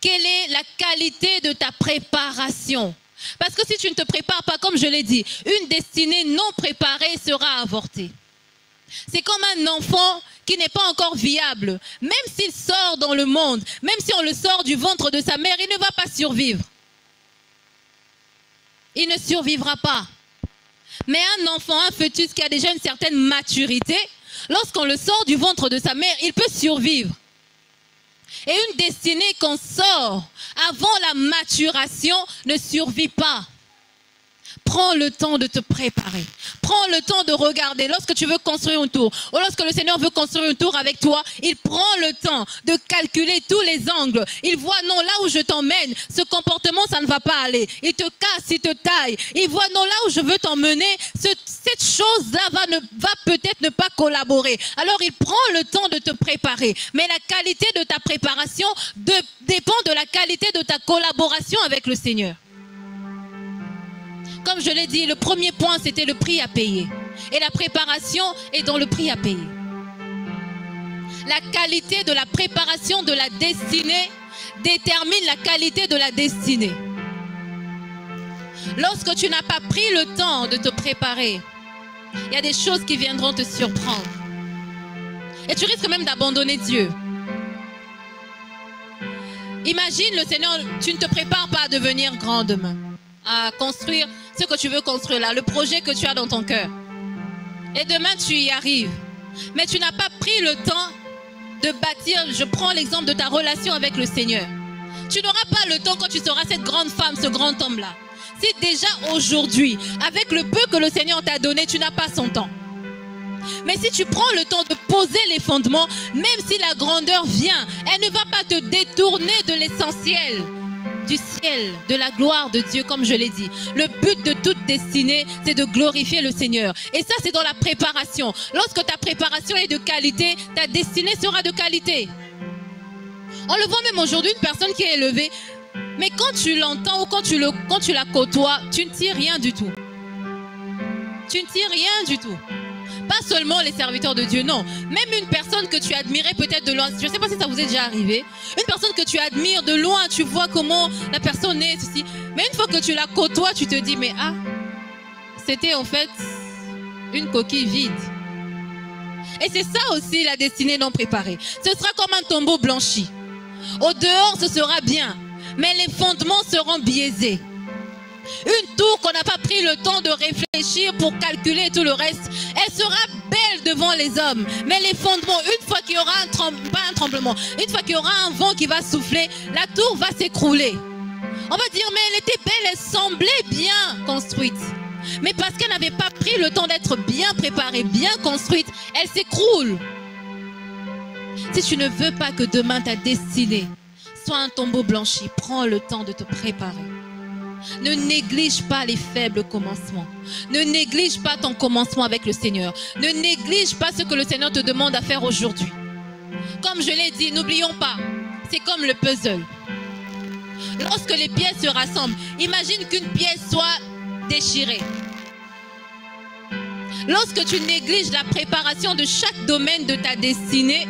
Quelle est la qualité de ta préparation? Parce que si tu ne te prépares pas, comme je l'ai dit, une destinée non préparée sera avortée. C'est comme un enfant qui n'est pas encore viable. Même s'il sort dans le monde, même si on le sort du ventre de sa mère, il ne va pas survivre. Il ne survivra pas. Mais un enfant, un fœtus qui a déjà une certaine maturité, lorsqu'on le sort du ventre de sa mère, il peut survivre. Et une destinée qu'on sort avant la maturation ne survit pas. Prends le temps de te préparer. Prends le temps de regarder. Lorsque tu veux construire une tour, ou lorsque le Seigneur veut construire une tour avec toi, il prend le temps de calculer tous les angles. Il voit, non, là où je t'emmène, ce comportement, ça ne va pas aller. Il te casse, il te taille. Il voit, non, là où je veux t'emmener, cette chose-là va peut-être ne pas collaborer. Alors, il prend le temps de te préparer. Mais la qualité de ta préparation dépend de la qualité de ta collaboration avec le Seigneur. Comme je l'ai dit, le premier point, c'était le prix à payer. Et la préparation est dans le prix à payer. La qualité de la préparation de la destinée détermine la qualité de la destinée. Lorsque tu n'as pas pris le temps de te préparer, il y a des choses qui viendront te surprendre. Et tu risques même d'abandonner Dieu. Imagine le Seigneur, tu ne te prépares pas à devenir grand demain, à construire ce que tu veux construire là, le projet que tu as dans ton cœur. Et demain, tu y arrives. Mais tu n'as pas pris le temps de bâtir, je prends l'exemple de ta relation avec le Seigneur. Tu n'auras pas le temps quand tu seras cette grande femme, ce grand homme-là. Si déjà aujourd'hui, avec le peu que le Seigneur t'a donné, tu n'as pas son temps. Mais si tu prends le temps de poser les fondements, même si la grandeur vient, elle ne va pas te détourner de l'essentiel, du ciel, de la gloire de Dieu, comme je l'ai dit. Le but de toute destinée, c'est de glorifier le Seigneur. Et ça, c'est dans la préparation. Lorsque ta préparation est de qualité, ta destinée sera de qualité. On le voit même aujourd'hui, une personne qui est élevée, mais quand tu l'entends ou quand tu la côtoies, tu ne tires rien du tout. Tu ne tires rien du tout. Pas seulement les serviteurs de Dieu, non. Même une personne que tu admirais peut-être de loin. Je ne sais pas si ça vous est déjà arrivé. Une personne que tu admires de loin, tu vois comment la personne est, ceci. Mais une fois que tu la côtoies, tu te dis, mais ah, c'était en fait une coquille vide. Et c'est ça aussi la destinée non préparée. Ce sera comme un tombeau blanchi. Au dehors, ce sera bien, mais les fondements seront biaisés. Une tour qu'on n'a pas pris le temps de réfléchir pour calculer tout le reste, elle sera belle devant les hommes. Mais les fondements, une fois qu'il y aura un tremblement, une fois qu'il y aura un vent qui va souffler, la tour va s'écrouler. On va dire, mais elle était belle, elle semblait bien construite. Mais parce qu'elle n'avait pas pris le temps d'être bien préparée, bien construite, elle s'écroule. Si tu ne veux pas que demain ta destinée soit un tombeau blanchi, prends le temps de te préparer. Ne néglige pas les faibles commencements. Ne néglige pas ton commencement avec le Seigneur. Ne néglige pas ce que le Seigneur te demande à faire aujourd'hui. Comme je l'ai dit, n'oublions pas, c'est comme le puzzle. Lorsque les pièces se rassemblent, imagine qu'une pièce soit déchirée. Lorsque tu négliges la préparation de chaque domaine de ta destinée,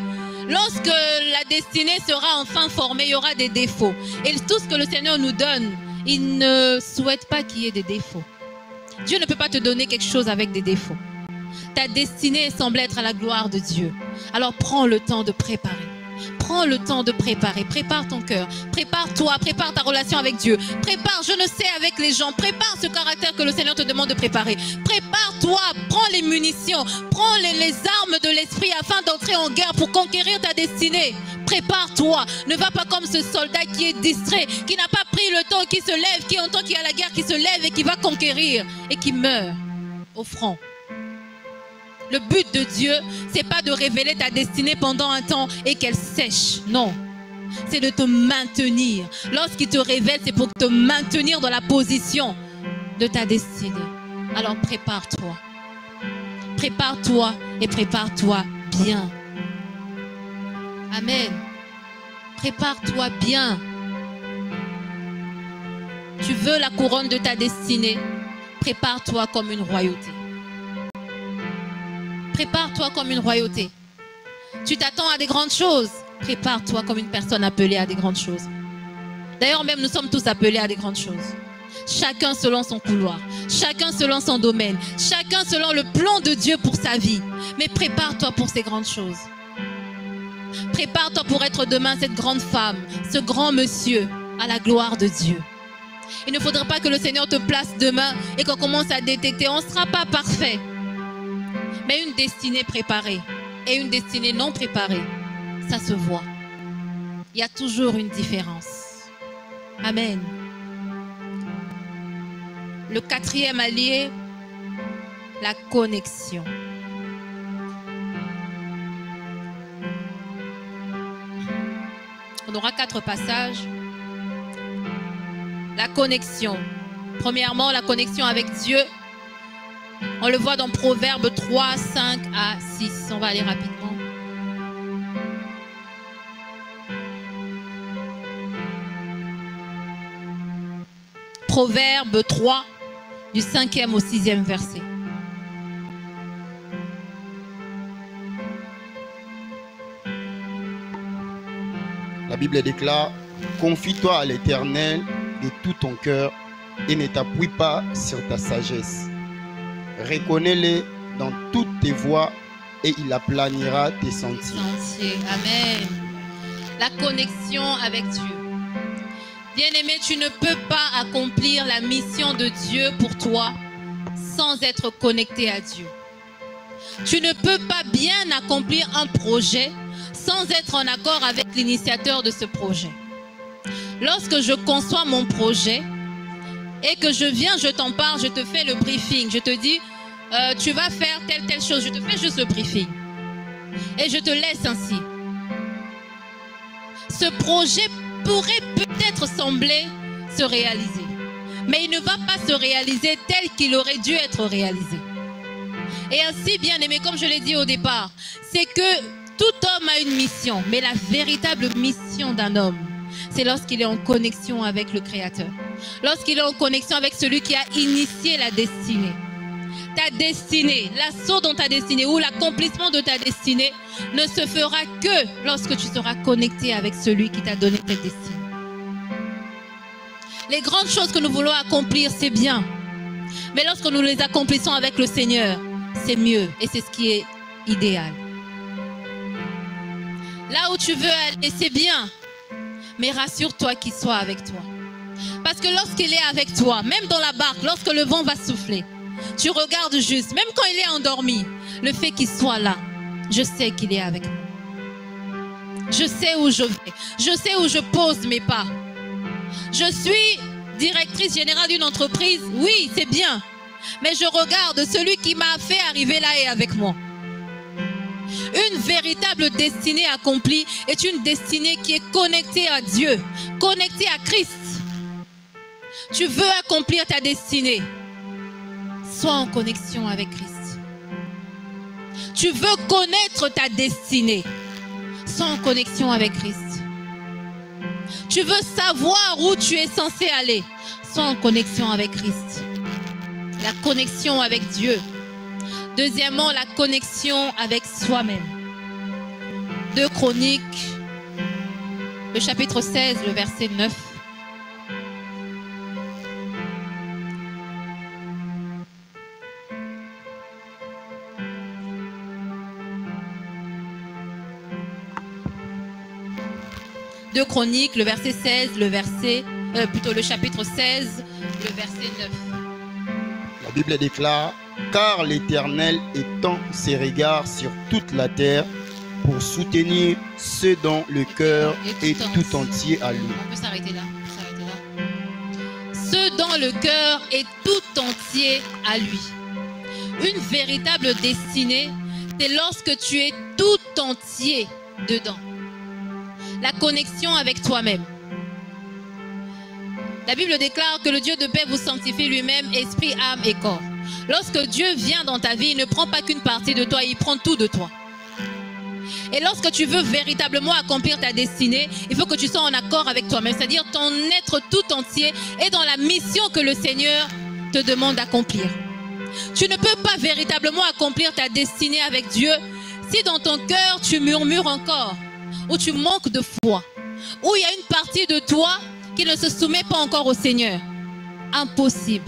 lorsque la destinée sera enfin formée, il y aura des défauts. Et tout ce que le Seigneur nous donne, il ne souhaite pas qu'il y ait des défauts. Dieu ne peut pas te donner quelque chose avec des défauts. Ta destinée semble être à la gloire de Dieu. Alors prends le temps de préparer. Prends le temps de préparer. Prépare ton cœur. Prépare-toi. Prépare ta relation avec Dieu. Prépare, je ne sais, avec les gens. Prépare ce caractère que le Seigneur te demande de préparer. Prépare-toi. Prends les munitions. Prends les armes de l'esprit afin d'entrer en guerre pour conquérir ta destinée. Prépare-toi. Ne va pas comme ce soldat qui est distrait, qui n'a pas pris le temps, qui se lève, qui entend qu'il y a la guerre, qui se lève et qui va conquérir et qui meurt au front. Le but de Dieu, c'est pas de révéler ta destinée pendant un temps et qu'elle sèche. Non. C'est de te maintenir. Lorsqu'il te révèle, c'est pour te maintenir dans la position de ta destinée. Alors prépare-toi. Prépare-toi et prépare-toi bien. Amen. Prépare-toi bien. Tu veux la couronne de ta destinée. Prépare-toi comme une royauté. Prépare-toi comme une royauté. Tu t'attends à des grandes choses. Prépare-toi comme une personne appelée à des grandes choses. D'ailleurs, même nous sommes tous appelés à des grandes choses. Chacun selon son couloir. Chacun selon son domaine. Chacun selon le plan de Dieu pour sa vie. Mais prépare-toi pour ces grandes choses. Prépare-toi pour être demain cette grande femme, ce grand monsieur à la gloire de Dieu. Il ne faudrait pas que le Seigneur te place demain et qu'on commence à détecter. On ne sera pas parfait. Mais une destinée préparée et une destinée non préparée, ça se voit. Il y a toujours une différence. Amen. Le quatrième allié, la connexion. On aura 4 passages. La connexion. Premièrement, la connexion avec Dieu. On le voit dans Proverbes 3, 5 à 6. On va aller rapidement. Proverbes 3, du 5e au 6e verset. La Bible déclare: confie-toi à l'Éternel de tout ton cœur et ne t'appuie pas sur ta sagesse. Reconnais-le dans toutes tes voies et il aplanira tes sentiers. Amen. La connexion avec Dieu. Bien-aimé, tu ne peux pas accomplir la mission de Dieu pour toi sans être connecté à Dieu. Tu ne peux pas bien accomplir un projet sans être en accord avec l'initiateur de ce projet. Lorsque je conçois mon projet et que je viens, je t'en parle, je te fais le briefing, je te dis, tu vas faire telle chose, je te fais juste le briefing. Et je te laisse ainsi. Ce projet pourrait peut-être sembler se réaliser, mais il ne va pas se réaliser tel qu'il aurait dû être réalisé. Et ainsi, bien aimé, comme je l'ai dit au départ, c'est que tout homme a une mission, mais la véritable mission d'un homme, c'est lorsqu'il est en connexion avec le Créateur. Lorsqu'il est en connexion avec celui qui a initié la destinée. Ta destinée, l'assaut dans ta destinée ou l'accomplissement de ta destinée ne se fera que lorsque tu seras connecté avec celui qui t'a donné cette destinée. Les grandes choses que nous voulons accomplir, c'est bien. Mais lorsque nous les accomplissons avec le Seigneur, c'est mieux et c'est ce qui est idéal. Là où tu veux aller, c'est bien. Mais rassure-toi qu'il soit avec toi. Parce que lorsqu'il est avec toi, même dans la barque, lorsque le vent va souffler, tu regardes juste, même quand il est endormi, le fait qu'il soit là, je sais qu'il est avec moi. Je sais où je vais. Je sais où je pose mes pas. Je suis directrice générale d'une entreprise. Oui, c'est bien. Mais je regarde celui qui m'a fait arriver là et avec moi. Une véritable destinée accomplie est une destinée qui est connectée à Dieu, connectée à Christ. Tu veux accomplir ta destinée, sois en connexion avec Christ. Tu veux connaître ta destinée, sois en connexion avec Christ. Tu veux savoir où tu es censé aller, sois en connexion avec Christ. La connexion avec Dieu. Deuxièmement, la connexion avec soi-même. 2 Chroniques, le chapitre 16, le verset 9. Deux Chroniques, le verset 16, le chapitre 16, le verset 9. La Bible déclare: car l'Éternel étend ses regards sur toute la terre pour soutenir ceux dont le cœur est tout entier à lui. On peut s'arrêter là. Ceux dont le cœur est tout entier à lui. Une véritable destinée, c'est lorsque tu es tout entier dedans. La connexion avec toi-même. La Bible déclare que le Dieu de paix vous sanctifie lui-même, esprit, âme et corps. Lorsque Dieu vient dans ta vie, il ne prend pas qu'une partie de toi, il prend tout de toi. Et lorsque tu veux véritablement accomplir ta destinée, il faut que tu sois en accord avec toi-même, c'est-à-dire ton être tout entier est dans la mission que le Seigneur te demande d'accomplir. Tu ne peux pas véritablement accomplir ta destinée avec Dieu si dans ton cœur tu murmures encore, ou tu manques de foi, ou il y a une partie de toi qui ne se soumet pas encore au Seigneur. Impossible.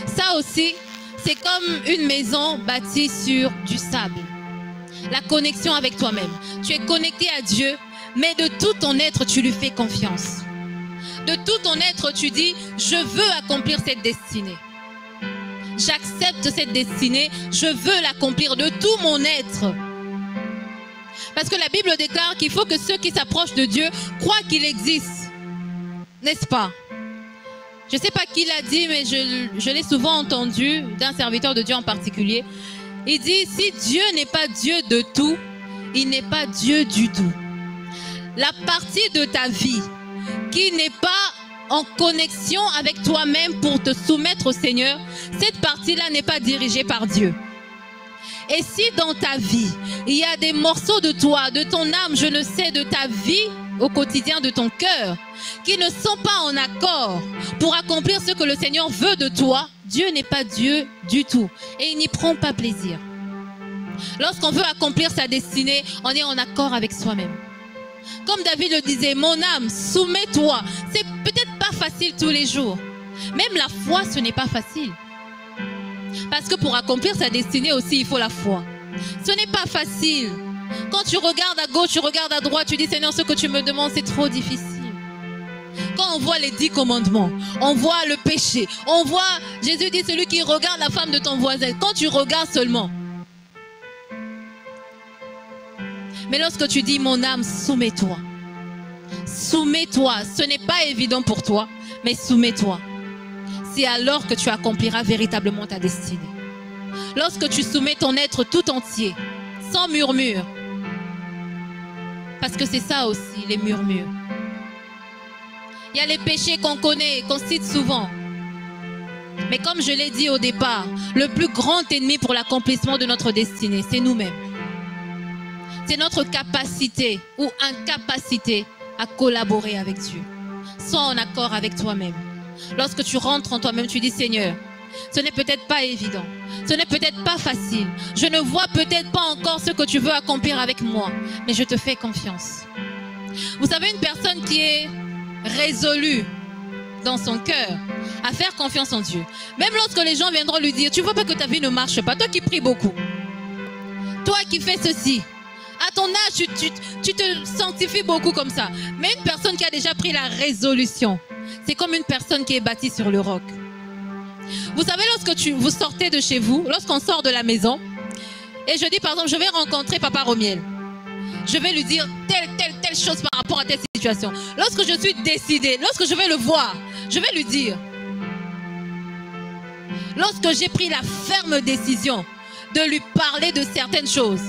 Ça aussi, c'est comme une maison bâtie sur du sable. La connexion avec toi-même. Tu es connecté à Dieu, mais de tout ton être, tu lui fais confiance. De tout ton être, tu dis, je veux accomplir cette destinée. J'accepte cette destinée, je veux l'accomplir de tout mon être. Parce que la Bible déclare qu'il faut que ceux qui s'approchent de Dieu croient qu'il existe. N'est-ce pas? Je ne sais pas qui l'a dit, mais je l'ai souvent entendu d'un serviteur de Dieu en particulier. Il dit, si Dieu n'est pas Dieu de tout, il n'est pas Dieu du tout. La partie de ta vie qui n'est pas en connexion avec toi-même pour te soumettre au Seigneur, cette partie-là n'est pas dirigée par Dieu. Et si dans ta vie, il y a des morceaux de toi, de ton âme, je ne sais, de ta vie au quotidien, de ton cœur, qui ne sont pas en accord pour accomplir ce que le Seigneur veut de toi, Dieu n'est pas Dieu du tout. Et il n'y prend pas plaisir. Lorsqu'on veut accomplir sa destinée, on est en accord avec soi-même. Comme David le disait, mon âme, soumets-toi. C'est peut-être pas facile tous les jours. Même la foi, ce n'est pas facile. Parce que pour accomplir sa destinée aussi, il faut la foi. Ce n'est pas facile. Quand tu regardes à gauche, tu regardes à droite, tu dis, Seigneur, ce que tu me demandes, c'est trop difficile. Quand on voit les 10 commandements, on voit le péché, on voit, Jésus dit, celui qui regarde la femme de ton voisin. Quand tu regardes seulement. Mais lorsque tu dis, mon âme, soumets-toi. Soumets-toi. Ce n'est pas évident pour toi, mais soumets-toi. C'est alors que tu accompliras véritablement ta destinée. Lorsque tu soumets ton être tout entier, sans murmure. Parce que c'est ça aussi, les murmures. Il y a les péchés qu'on connaît, qu'on cite souvent. Mais comme je l'ai dit au départ, le plus grand ennemi pour l'accomplissement de notre destinée, c'est nous-mêmes. C'est notre capacité ou incapacité à collaborer avec Dieu. Sois en accord avec toi-même. Lorsque tu rentres en toi-même, tu dis, Seigneur, ce n'est peut-être pas évident. Ce n'est peut-être pas facile. Je ne vois peut-être pas encore ce que tu veux accomplir avec moi. Mais je te fais confiance. Vous savez, une personne qui est résolue dans son cœur à faire confiance en Dieu. Même lorsque les gens viendront lui dire, tu vois pas que ta vie ne marche pas. Toi qui pries beaucoup. Toi qui fais ceci. À ton âge, tu te sanctifies beaucoup comme ça. Mais une personne qui a déjà pris la résolution, c'est comme une personne qui est bâtie sur le roc. Vous savez, lorsque vous sortez de chez vous, lorsqu'on sort de la maison, et je dis par exemple, je vais rencontrer Papa Romiel. Je vais lui dire telle chose par rapport à telle situation. Lorsque je suis décidée, lorsque je vais le voir, je vais lui dire. Lorsque j'ai pris la ferme décision de lui parler de certaines choses,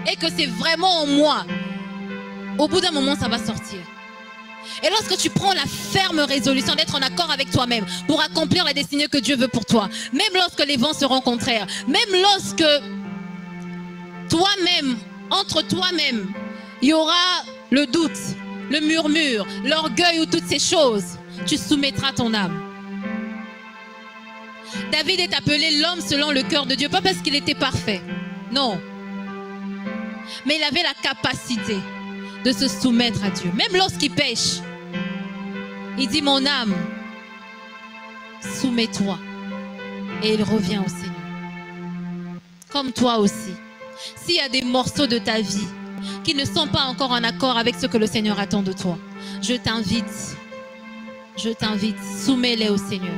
et que c'est vraiment en moi, au bout d'un moment, ça va sortir. Et lorsque tu prends la ferme résolution d'être en accord avec toi-même pour accomplir la destinée que Dieu veut pour toi, même lorsque les vents seront contraires, même lorsque toi-même, entre toi-même, il y aura le doute, le murmure, l'orgueil ou toutes ces choses, tu soumettras ton âme. David est appelé l'homme selon le cœur de Dieu, pas parce qu'il était parfait, non. Mais il avait la capacité de se soumettre à Dieu. Même lorsqu'il pêche, il dit, mon âme, soumets-toi. Et il revient au Seigneur. Comme toi aussi. S'il y a des morceaux de ta vie qui ne sont pas encore en accord avec ce que le Seigneur attend de toi, je t'invite, soumets-les au Seigneur.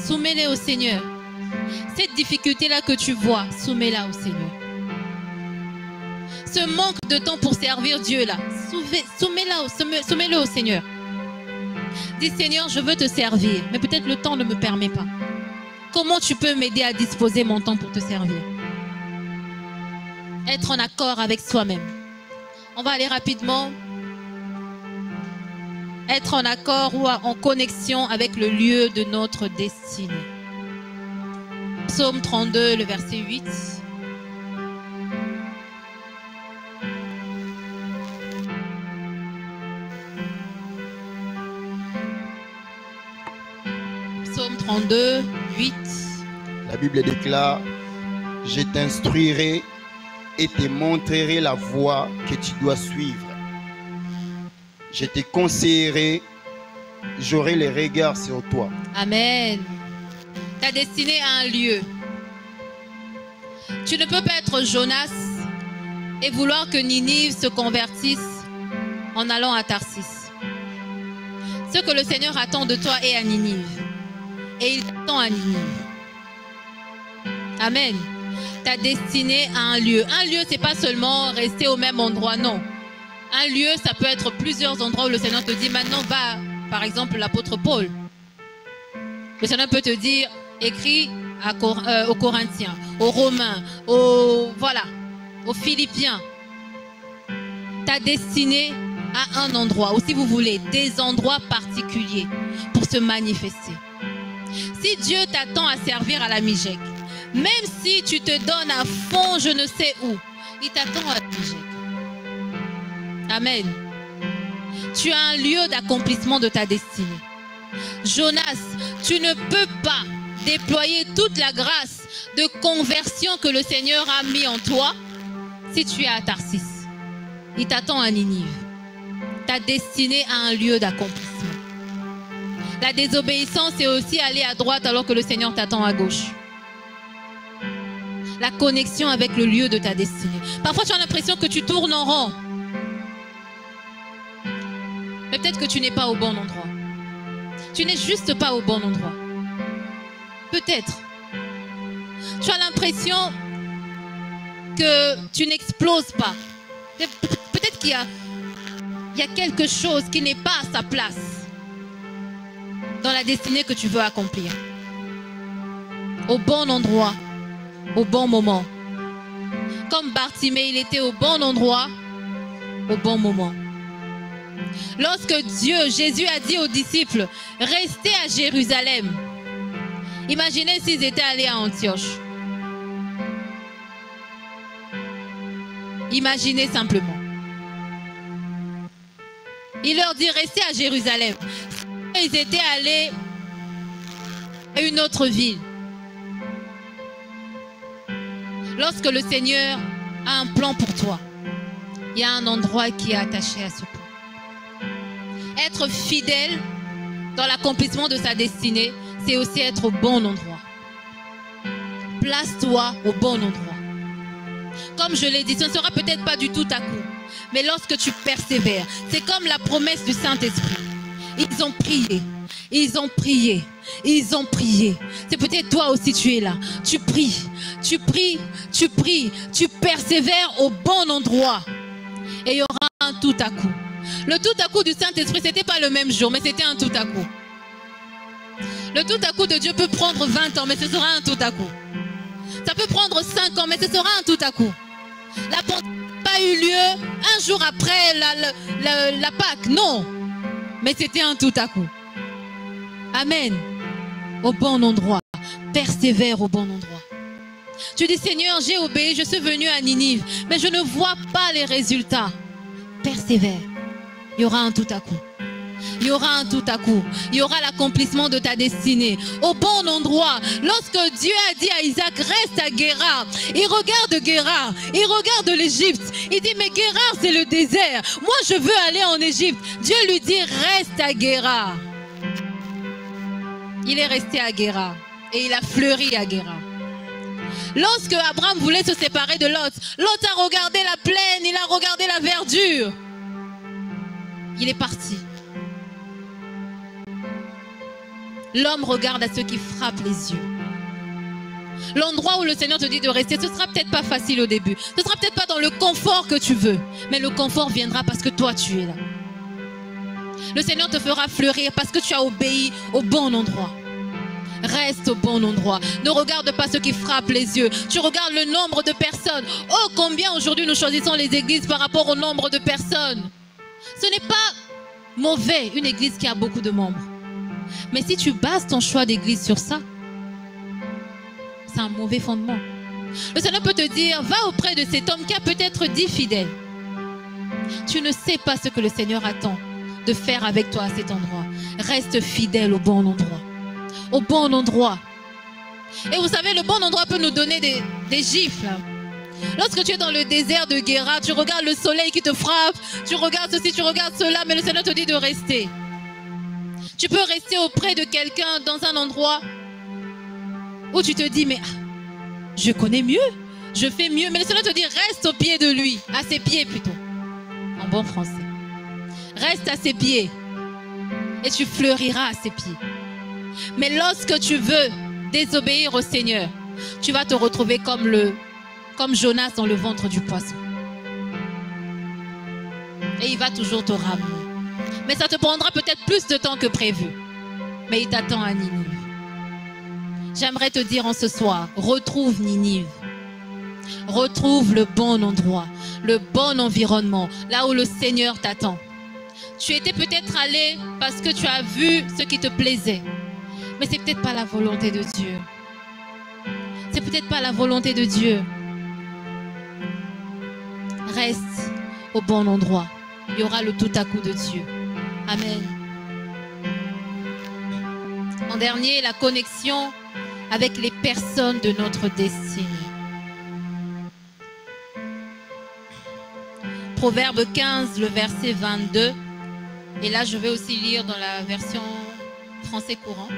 Soumets-les au Seigneur. Cette difficulté-là que tu vois, soumets-la au Seigneur. Ce manque de temps pour servir Dieu là, soumets-le au Seigneur. Dis, Seigneur, je veux te servir, mais peut-être le temps ne me permet pas. Comment tu peux m'aider à disposer mon temps pour te servir? Être en accord avec soi-même. On va aller rapidement. Être en accord ou en connexion avec le lieu de notre destinée. Psaume 32, le verset 8. Psaume 32, 8. La Bible déclare, je t'instruirai et te montrerai la voie que tu dois suivre. Je te conseillerai, j'aurai les regards sur toi. Amen. Ta destinée a un lieu. Tu ne peux pas être Jonas et vouloir que Ninive se convertisse en allant à Tarsis. Ce que le Seigneur attend de toi est à Ninive. Et il t'attend à Ninive. Amen. Ta destinée a un lieu. Un lieu, c'est pas seulement rester au même endroit, non. Un lieu, ça peut être plusieurs endroits où le Seigneur te dit, maintenant va par exemple l'apôtre Paul. Le Seigneur peut te dire, écris aux Corinthiens, aux Romains, aux Philippiens. Ta destinée à un endroit, ou si vous voulez, des endroits particuliers pour se manifester. Si Dieu t'attend à servir à la Mijek, même si tu te donnes à fond, je ne sais où, il t'attend à la Mijek. Amen. Tu as un lieu d'accomplissement de ta destinée. Jonas, tu ne peux pas déployer toute la grâce de conversion que le Seigneur a mis en toi si tu es à Tarsis. Il t'attend à Ninive. Ta destinée a un lieu d'accomplissement. La désobéissance, c'est aussi aller à droite alors que le Seigneur t'attend à gauche. La connexion avec le lieu de ta destinée. Parfois, tu as l'impression que tu tournes en rond. Mais peut-être que tu n'es pas au bon endroit. Tu n'es juste pas au bon endroit. Peut-être. Tu as l'impression que tu n'exploses pas. Peut-être qu'il y a quelque chose qui n'est pas à sa place dans la destinée que tu veux accomplir. Au bon endroit, au bon moment. Comme Bartimée, il était au bon endroit, au bon moment. Lorsque Jésus a dit aux disciples, restez à Jérusalem. Imaginez s'ils étaient allés à Antioche. Imaginez simplement. Il leur dit, restez à Jérusalem. Ils étaient allés à une autre ville. Lorsque le Seigneur a un plan pour toi, il y a un endroit qui est attaché à ce plan. Être fidèle dans l'accomplissement de sa destinée, c'est aussi être au bon endroit. Place-toi au bon endroit. Comme je l'ai dit, ce ne sera peut-être pas du tout à coup, mais lorsque tu persévères, c'est comme la promesse du Saint-Esprit. Ils ont prié, ils ont prié, ils ont prié. C'est peut-être toi aussi tu es là. Tu pries, tu pries, tu pries, tu persévères au bon endroit. Et il y aura un tout à coup. Le tout à coup du Saint-Esprit, ce n'était pas le même jour, mais c'était un tout à coup. Le tout à coup de Dieu peut prendre 20 ans, mais ce sera un tout à coup. Ça peut prendre 5 ans, mais ce sera un tout à coup. La Pentecôte n'a pas eu lieu un jour après la Pâque, non. Mais c'était un tout à coup. Amen. Au bon endroit. Persévère au bon endroit. Tu dis, Seigneur, j'ai obéi, je suis venu à Ninive, mais je ne vois pas les résultats. Persévère. Il y aura un tout à coup. Il y aura un tout à coup. Il y aura l'accomplissement de ta destinée. Au bon endroit. Lorsque Dieu a dit à Isaac, reste à Guérar. Il regarde Guérar. Il regarde l'Égypte. Il dit, mais Guérar, c'est le désert. Moi, je veux aller en Égypte. Dieu lui dit, reste à Guérar. Il est resté à Guérar. Et il a fleuri à Guérar. Lorsque Abraham voulait se séparer de Lot, Lot a regardé la plaine, il a regardé la verdure. Il est parti. L'homme regarde à ceux qui frappent les yeux. L'endroit où le Seigneur te dit de rester, ce sera peut-être pas facile au début. Ce sera peut-être pas dans le confort que tu veux. Mais le confort viendra parce que toi, tu es là. Le Seigneur te fera fleurir parce que tu as obéi au bon endroit. Reste au bon endroit. Ne regarde pas ceux qui frappent les yeux. Tu regardes le nombre de personnes. Oh, combien aujourd'hui nous choisissons les églises par rapport au nombre de personnes. Ce n'est pas mauvais, une église qui a beaucoup de membres. Mais si tu bases ton choix d'église sur ça, c'est un mauvais fondement. Le Seigneur peut te dire, va auprès de cet homme qui a peut-être 10 fidèles. Tu ne sais pas ce que le Seigneur attend de faire avec toi à cet endroit. Reste fidèle au bon endroit. Au bon endroit. Et vous savez, le bon endroit peut nous donner des gifles. Lorsque tu es dans le désert de Guérar, tu regardes le soleil qui te frappe, tu regardes ceci, tu regardes cela, mais le Seigneur te dit de rester. Tu peux rester auprès de quelqu'un dans un endroit où tu te dis, mais je connais mieux, je fais mieux. Mais le Seigneur te dit, reste au pied de lui, à ses pieds plutôt, en bon français. Reste à ses pieds et tu fleuriras à ses pieds. Mais lorsque tu veux désobéir au Seigneur, tu vas te retrouver comme Jonas dans le ventre du poisson. Et il va toujours te ramener. Mais ça te prendra peut-être plus de temps que prévu. Mais il t'attend à Ninive. J'aimerais te dire en ce soir, retrouve Ninive. Retrouve le bon endroit, le bon environnement, là où le Seigneur t'attend. Tu étais peut-être allé parce que tu as vu ce qui te plaisait. Mais c'est peut-être pas la volonté de Dieu. C'est peut-être pas la volonté de Dieu. Reste au bon endroit. Il y aura le tout à coup de Dieu. Amen. En dernier, la connexion avec les personnes de notre destinée. Proverbe 15, le verset 22. Et là, je vais aussi lire dans la version français courant.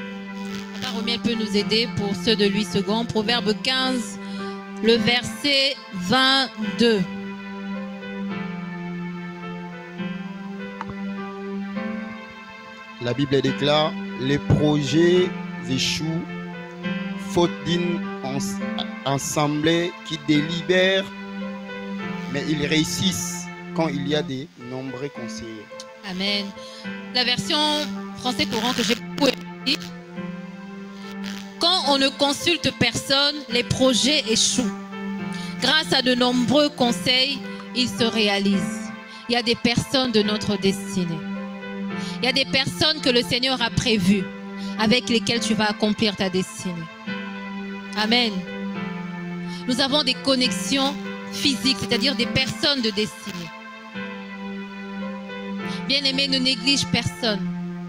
Romiel peut nous aider pour ceux de 8 secondes. Proverbe 15, le verset 22. La Bible déclare, les projets échouent, faute d'une assemblée qui délibère, mais ils réussissent quand il y a des nombreux conseillers. Amen. La version français courant que j'ai beaucoup aimée. Quand on ne consulte personne, les projets échouent. Grâce à de nombreux conseils, ils se réalisent. Il y a des personnes de notre destinée. Il y a des personnes que le Seigneur a prévues, avec lesquelles tu vas accomplir ta destinée. Amen. Nous avons des connexions physiques, c'est-à-dire des personnes de destinée. Bien-aimé, ne néglige personne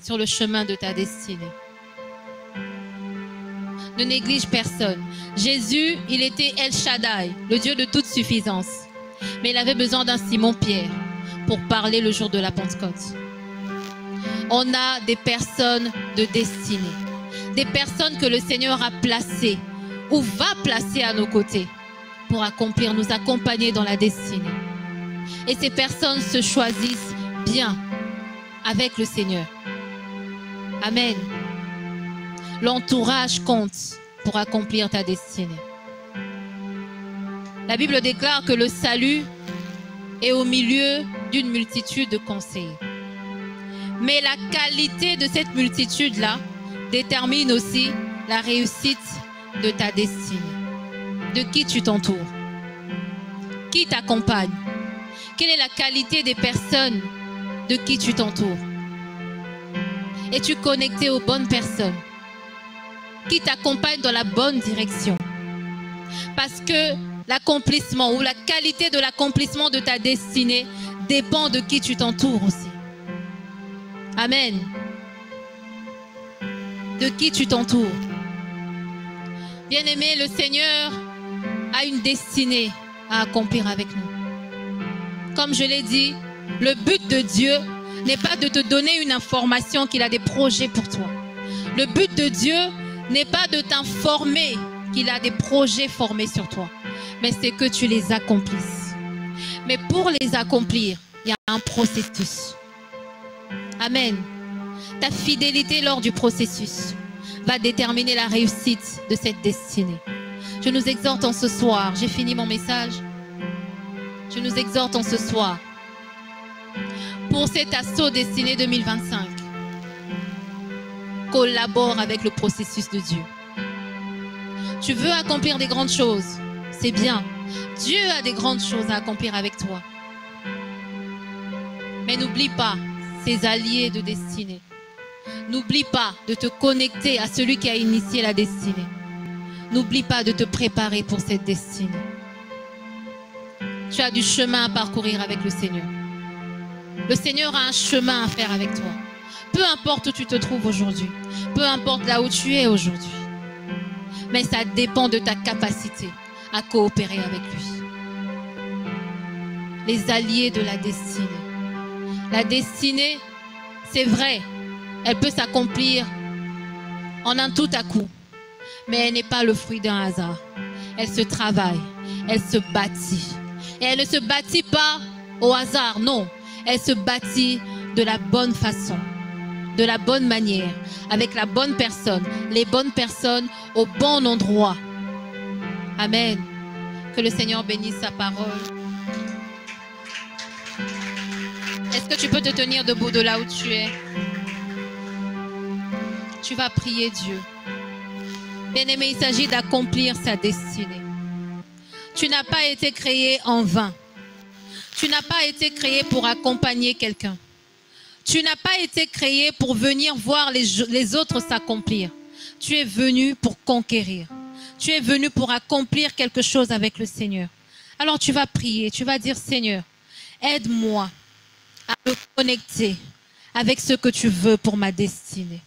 sur le chemin de ta destinée. Ne néglige personne. Jésus, il était El Shaddai, le Dieu de toute suffisance. Mais il avait besoin d'un Simon-Pierre pour parler le jour de la Pentecôte. On a des personnes de destinée. Des personnes que le Seigneur a placées ou va placer à nos côtés pour accomplir, nous accompagner dans la destinée. Et ces personnes se choisissent bien avec le Seigneur. Amen. L'entourage compte pour accomplir ta destinée. La Bible déclare que le salut est au milieu d'une multitude de conseillers. Mais la qualité de cette multitude-là détermine aussi la réussite de ta destinée. De qui tu t'entoures? Qui t'accompagne? Quelle est la qualité des personnes de qui tu t'entoures? Es-tu connecté aux bonnes personnes qui t'accompagnent dans la bonne direction? Parce que l'accomplissement ou la qualité de l'accomplissement de ta destinée dépend de qui tu t'entoures aussi. Amen. De qui tu t'entoures. Bien-aimé, le Seigneur a une destinée à accomplir avec nous. Comme je l'ai dit, le but de Dieu n'est pas de te donner une information qu'il a des projets pour toi. Le but de Dieu n'est pas de t'informer qu'il a des projets formés sur toi, mais c'est que tu les accomplisses. Mais pour les accomplir, il y a un processus. Amen. Ta fidélité lors du processus va déterminer la réussite de cette destinée. Je nous exhorte en ce soir, j'ai fini mon message. Je nous exhorte en ce soir pour cet assaut Destinée 2025. Collabore avec le processus de Dieu. Tu veux accomplir des grandes choses, c'est bien. Dieu a des grandes choses à accomplir avec toi. Mais n'oublie pas ses alliés de destinée. N'oublie pas de te connecter à celui qui a initié la destinée. N'oublie pas de te préparer pour cette destinée. Tu as du chemin à parcourir avec le Seigneur. Le Seigneur a un chemin à faire avec toi. Peu importe où tu te trouves aujourd'hui. Peu importe là où tu es aujourd'hui. Mais ça dépend de ta capacité à coopérer avec lui. Les alliés de la destinée. La destinée, c'est vrai, elle peut s'accomplir en un tout à coup. Mais elle n'est pas le fruit d'un hasard. Elle se travaille, elle se bâtit. Et elle ne se bâtit pas au hasard, non. Elle se bâtit de la bonne façon, de la bonne manière, avec la bonne personne, les bonnes personnes au bon endroit. Amen. Que le Seigneur bénisse sa parole. Est-ce que tu peux te tenir debout de là où tu es? Tu vas prier Dieu. Bien-aimé, il s'agit d'accomplir sa destinée. Tu n'as pas été créé en vain. Tu n'as pas été créé pour accompagner quelqu'un. Tu n'as pas été créé pour venir voir les autres s'accomplir. Tu es venu pour conquérir. Tu es venu pour accomplir quelque chose avec le Seigneur. Alors tu vas prier, tu vas dire, Seigneur, aide-moi à me connecter avec ce que tu veux pour ma destinée.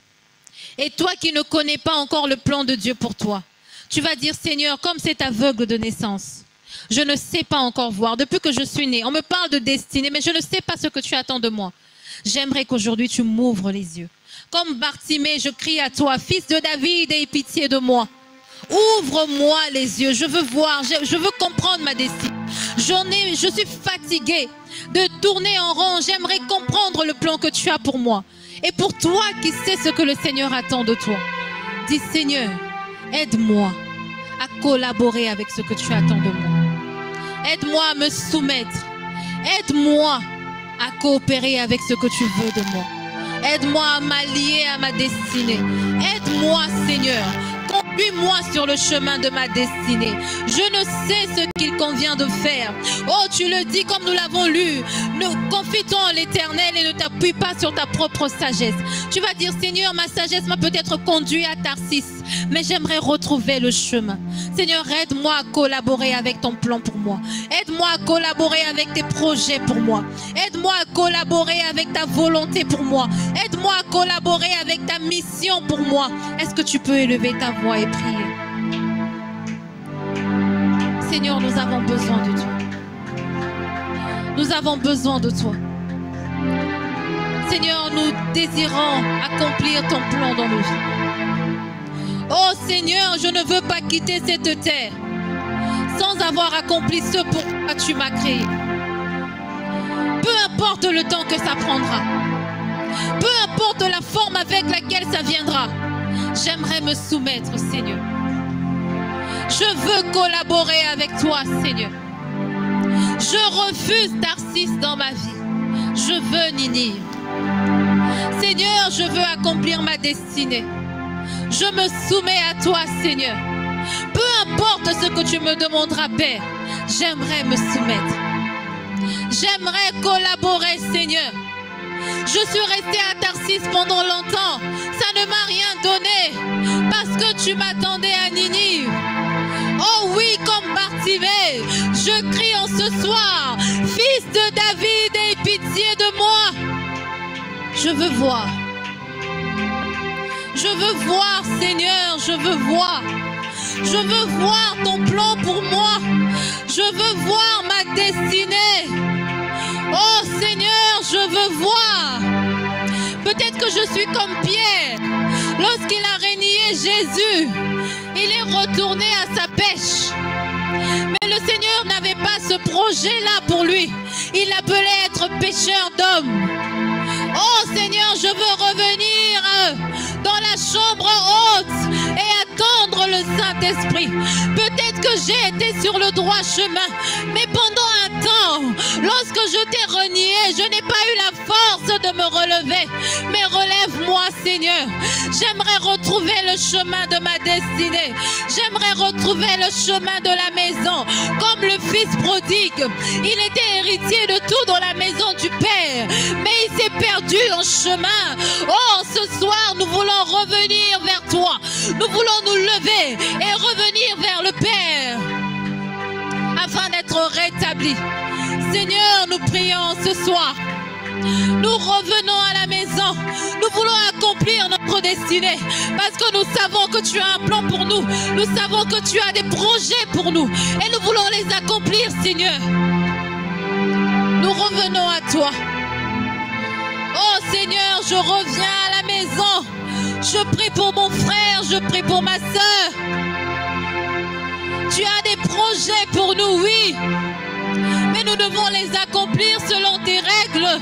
Et toi qui ne connais pas encore le plan de Dieu pour toi, tu vas dire, Seigneur, comme c'est aveugle de naissance, je ne sais pas encore voir. Depuis que je suis née, on me parle de destinée, mais je ne sais pas ce que tu attends de moi. J'aimerais qu'aujourd'hui tu m'ouvres les yeux. Comme Bartimée, je crie à toi, fils de David, aie pitié de moi. Ouvre-moi les yeux, je veux voir, je veux comprendre ma destinée. Je suis fatiguée de tourner en rond, j'aimerais comprendre le plan que tu as pour moi. Et pour toi qui sais ce que le Seigneur attend de toi, dis Seigneur, aide-moi à collaborer avec ce que tu attends de moi. Aide-moi à me soumettre. Aide-moi à coopérer avec ce que tu veux de moi. Aide-moi à m'allier à ma destinée. Aide-moi, Seigneur. Conduis-moi sur le chemin de ma destinée. Je ne sais ce qu'il convient de faire. Oh, tu le dis comme nous l'avons lu. Nous confions en l'Éternel et ne t'appuie pas sur ta propre sagesse. Tu vas dire, Seigneur, ma sagesse m'a peut-être conduit à Tarsis, mais j'aimerais retrouver le chemin. Seigneur, aide-moi à collaborer avec ton plan pour moi. Aide-moi à collaborer avec tes projets pour moi. Aide-moi à collaborer avec ta volonté pour moi. Aide-moi à collaborer avec ta mission pour moi. Est-ce que tu peux élever ta voix et prier? Seigneur, nous avons besoin de toi. Nous avons besoin de toi. Seigneur, nous désirons accomplir ton plan dans nos vies. Oh Seigneur, je ne veux pas quitter cette terre sans avoir accompli ce pour quoi tu m'as créé. Peu importe le temps que ça prendra, peu importe la forme avec laquelle ça viendra, j'aimerais me soumettre, Seigneur. Je veux collaborer avec toi, Seigneur. Je refuse Tarsis dans ma vie. Je veux Ninive. Seigneur, je veux accomplir ma destinée. Je me soumets à toi, Seigneur. Peu importe ce que tu me demanderas, Père, j'aimerais me soumettre. J'aimerais collaborer, Seigneur. Je suis restée à Tarsis pendant longtemps. Ça ne m'a rien donné parce que tu m'attendais à Ninive. Oh oui, comme Bartimée, je crie en ce soir, fils de David, aie pitié de moi. Je veux voir. Je veux voir, Seigneur, je veux voir. Je veux voir ton plan pour moi. Je veux voir ma destinée. Oh Seigneur, je veux voir. Peut-être que je suis comme Pierre. Lorsqu'il a renié Jésus, il est retourné à sa pêche. Mais le Seigneur n'avait pas ce projet-là pour lui. Il appelait être pêcheur d'hommes. Oh Seigneur, je veux revenir dans la chambre haute et attendre le Saint-Esprit. Peut-être que j'ai été sur le droit chemin, mais pendant un temps, lorsque je t'ai renié, je n'ai pas eu la force de me relever. Mais relève-moi, Seigneur. J'aimerais retrouver le chemin de ma destinée. J'aimerais retrouver le chemin de la maison. Comme le fils prodigue, il était héritier de tout dans la maison du Père, mais il s'est perdu en chemin. Oh, ce soir, nous voulons revenir vers toi. Nous voulons nous lever et revenir vers le Père afin d'être rétablis. Seigneur, nous prions ce soir. Nous revenons à la maison. Nous voulons accomplir notre destinée parce que nous savons que tu as un plan pour nous. Nous savons que tu as des projets pour nous et nous voulons les accomplir, Seigneur. Nous revenons à toi. Oh Seigneur, je reviens à la maison. Je prie pour mon frère, je prie pour ma sœur. Tu as des projets pour nous, oui. Mais nous devons les accomplir selon tes règles.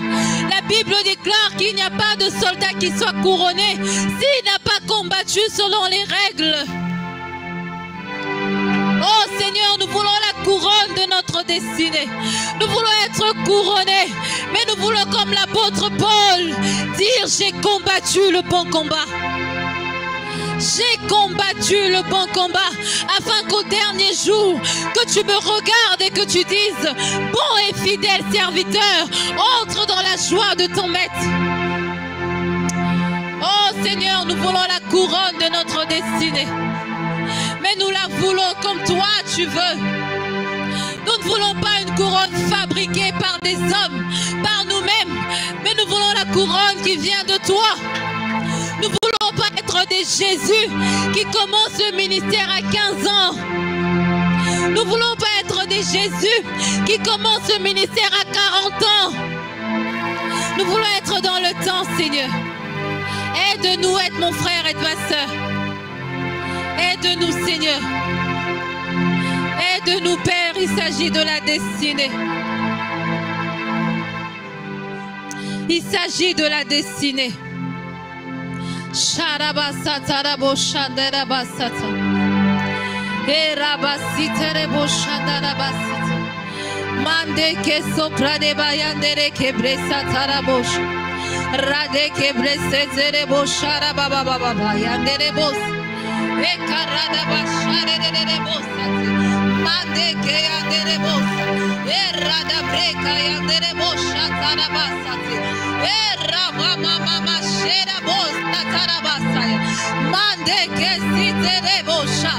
La Bible déclare qu'il n'y a pas de soldat qui soit couronné s'il n'a pas combattu selon les règles. Oh Seigneur, nous voulons la couronne de notre notre destinée. Nous voulons être couronnés, mais nous voulons, comme l'apôtre Paul, dire: j'ai combattu le bon combat. J'ai combattu le bon combat, afin qu'au dernier jour, que tu me regardes et que tu dises: bon et fidèle serviteur, entre dans la joie de ton maître. Oh Seigneur, nous voulons la couronne de notre destinée, mais nous la voulons comme toi tu veux. Nous ne voulons pas une couronne fabriquée par des hommes, par nous-mêmes, mais nous voulons la couronne qui vient de toi. Nous ne voulons pas être des Jésus qui commencent le ministère à 15 ans. Nous ne voulons pas être des Jésus qui commencent le ministère à 40 ans. Nous voulons être dans le temps, Seigneur. Aide-nous à être mon frère et ma soeur. Aide-nous, Seigneur. Aide-nous, Père, il s'agit de la destinée. Il s'agit de la destinée. Sharabasata rabo shandarabasata. Erabasita rebo shandarabasita. Mande ke sopra de bayandere ke bresata rabosh. Rade ke bresete rebo sharababa bayandere bos. Ekarada bashare de rebosate. Mande ke yandere bos. Erada breka yandere bos shatarabasate. Mama shera bos tatarabasaya. Mande ke sitere bosha.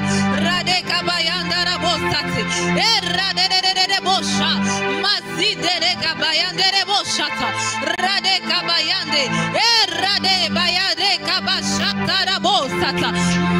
Rade kabayanda rabosate. Erade de bosha. Mazidere kabayande reboshata. Rade kabayande. Erade bayade kabashata rabosata.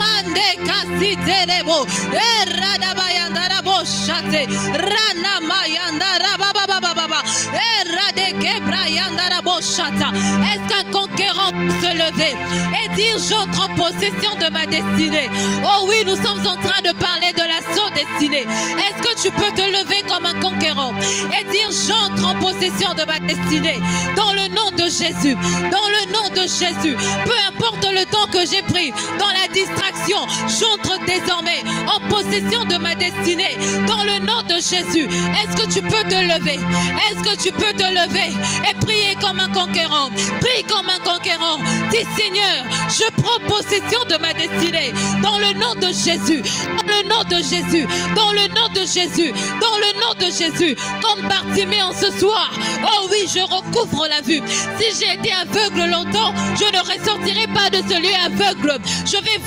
Mande kasitere bo. Erada bayanda raboshate. Rana mayanda rabababa. Erade kebrayanda raboshata. Est-ce qu'un conquérant peut se lever et dire: j'entre en possession de ma destinée? Oh oui, nous sommes en train de parler de la destinée. Est-ce que tu peux te lever comme un conquérant et dire: j'entre en possession de ma destinée dans le nom de Jésus, dans le nom de Jésus. Peu importe le temps que j'ai pris dans la distraction, j'entre désormais en possession de ma destinée dans le nom de Jésus. Est-ce que tu peux te lever? Est-ce que tu peux te lever et prier comme un conquérant? Prie comme un conquérant. Dis: Seigneur, je prends possession de ma destinée dans le nom de Jésus, dans le nom de Jésus, dans le nom de Jésus, dans le nom de Jésus. Comme Bartiméon ce soir, oh oui, je recouvre la vue. Si j'ai été aveugle longtemps, je ne ressortirai pas de ce lieu aveugle. Je vais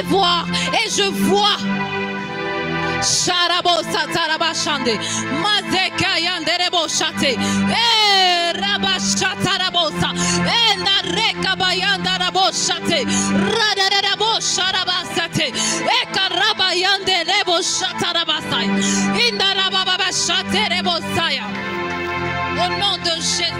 voir et je vois. Sharabosa tarabashande mazeka yanderebo shate rabashata rabosa nareka bayanda raboshate radarabo sharabasate ekaraba yanderebo shatarabasai indarababa shate rebosaya. Au nom de Jésus.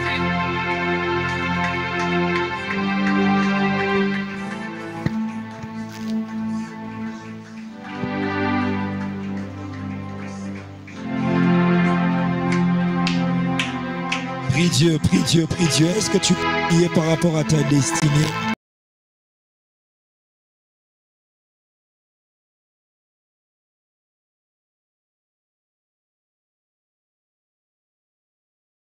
Prie Dieu, prie Dieu, prie Dieu. Est-ce que tu peux prier par rapport à ta destinée?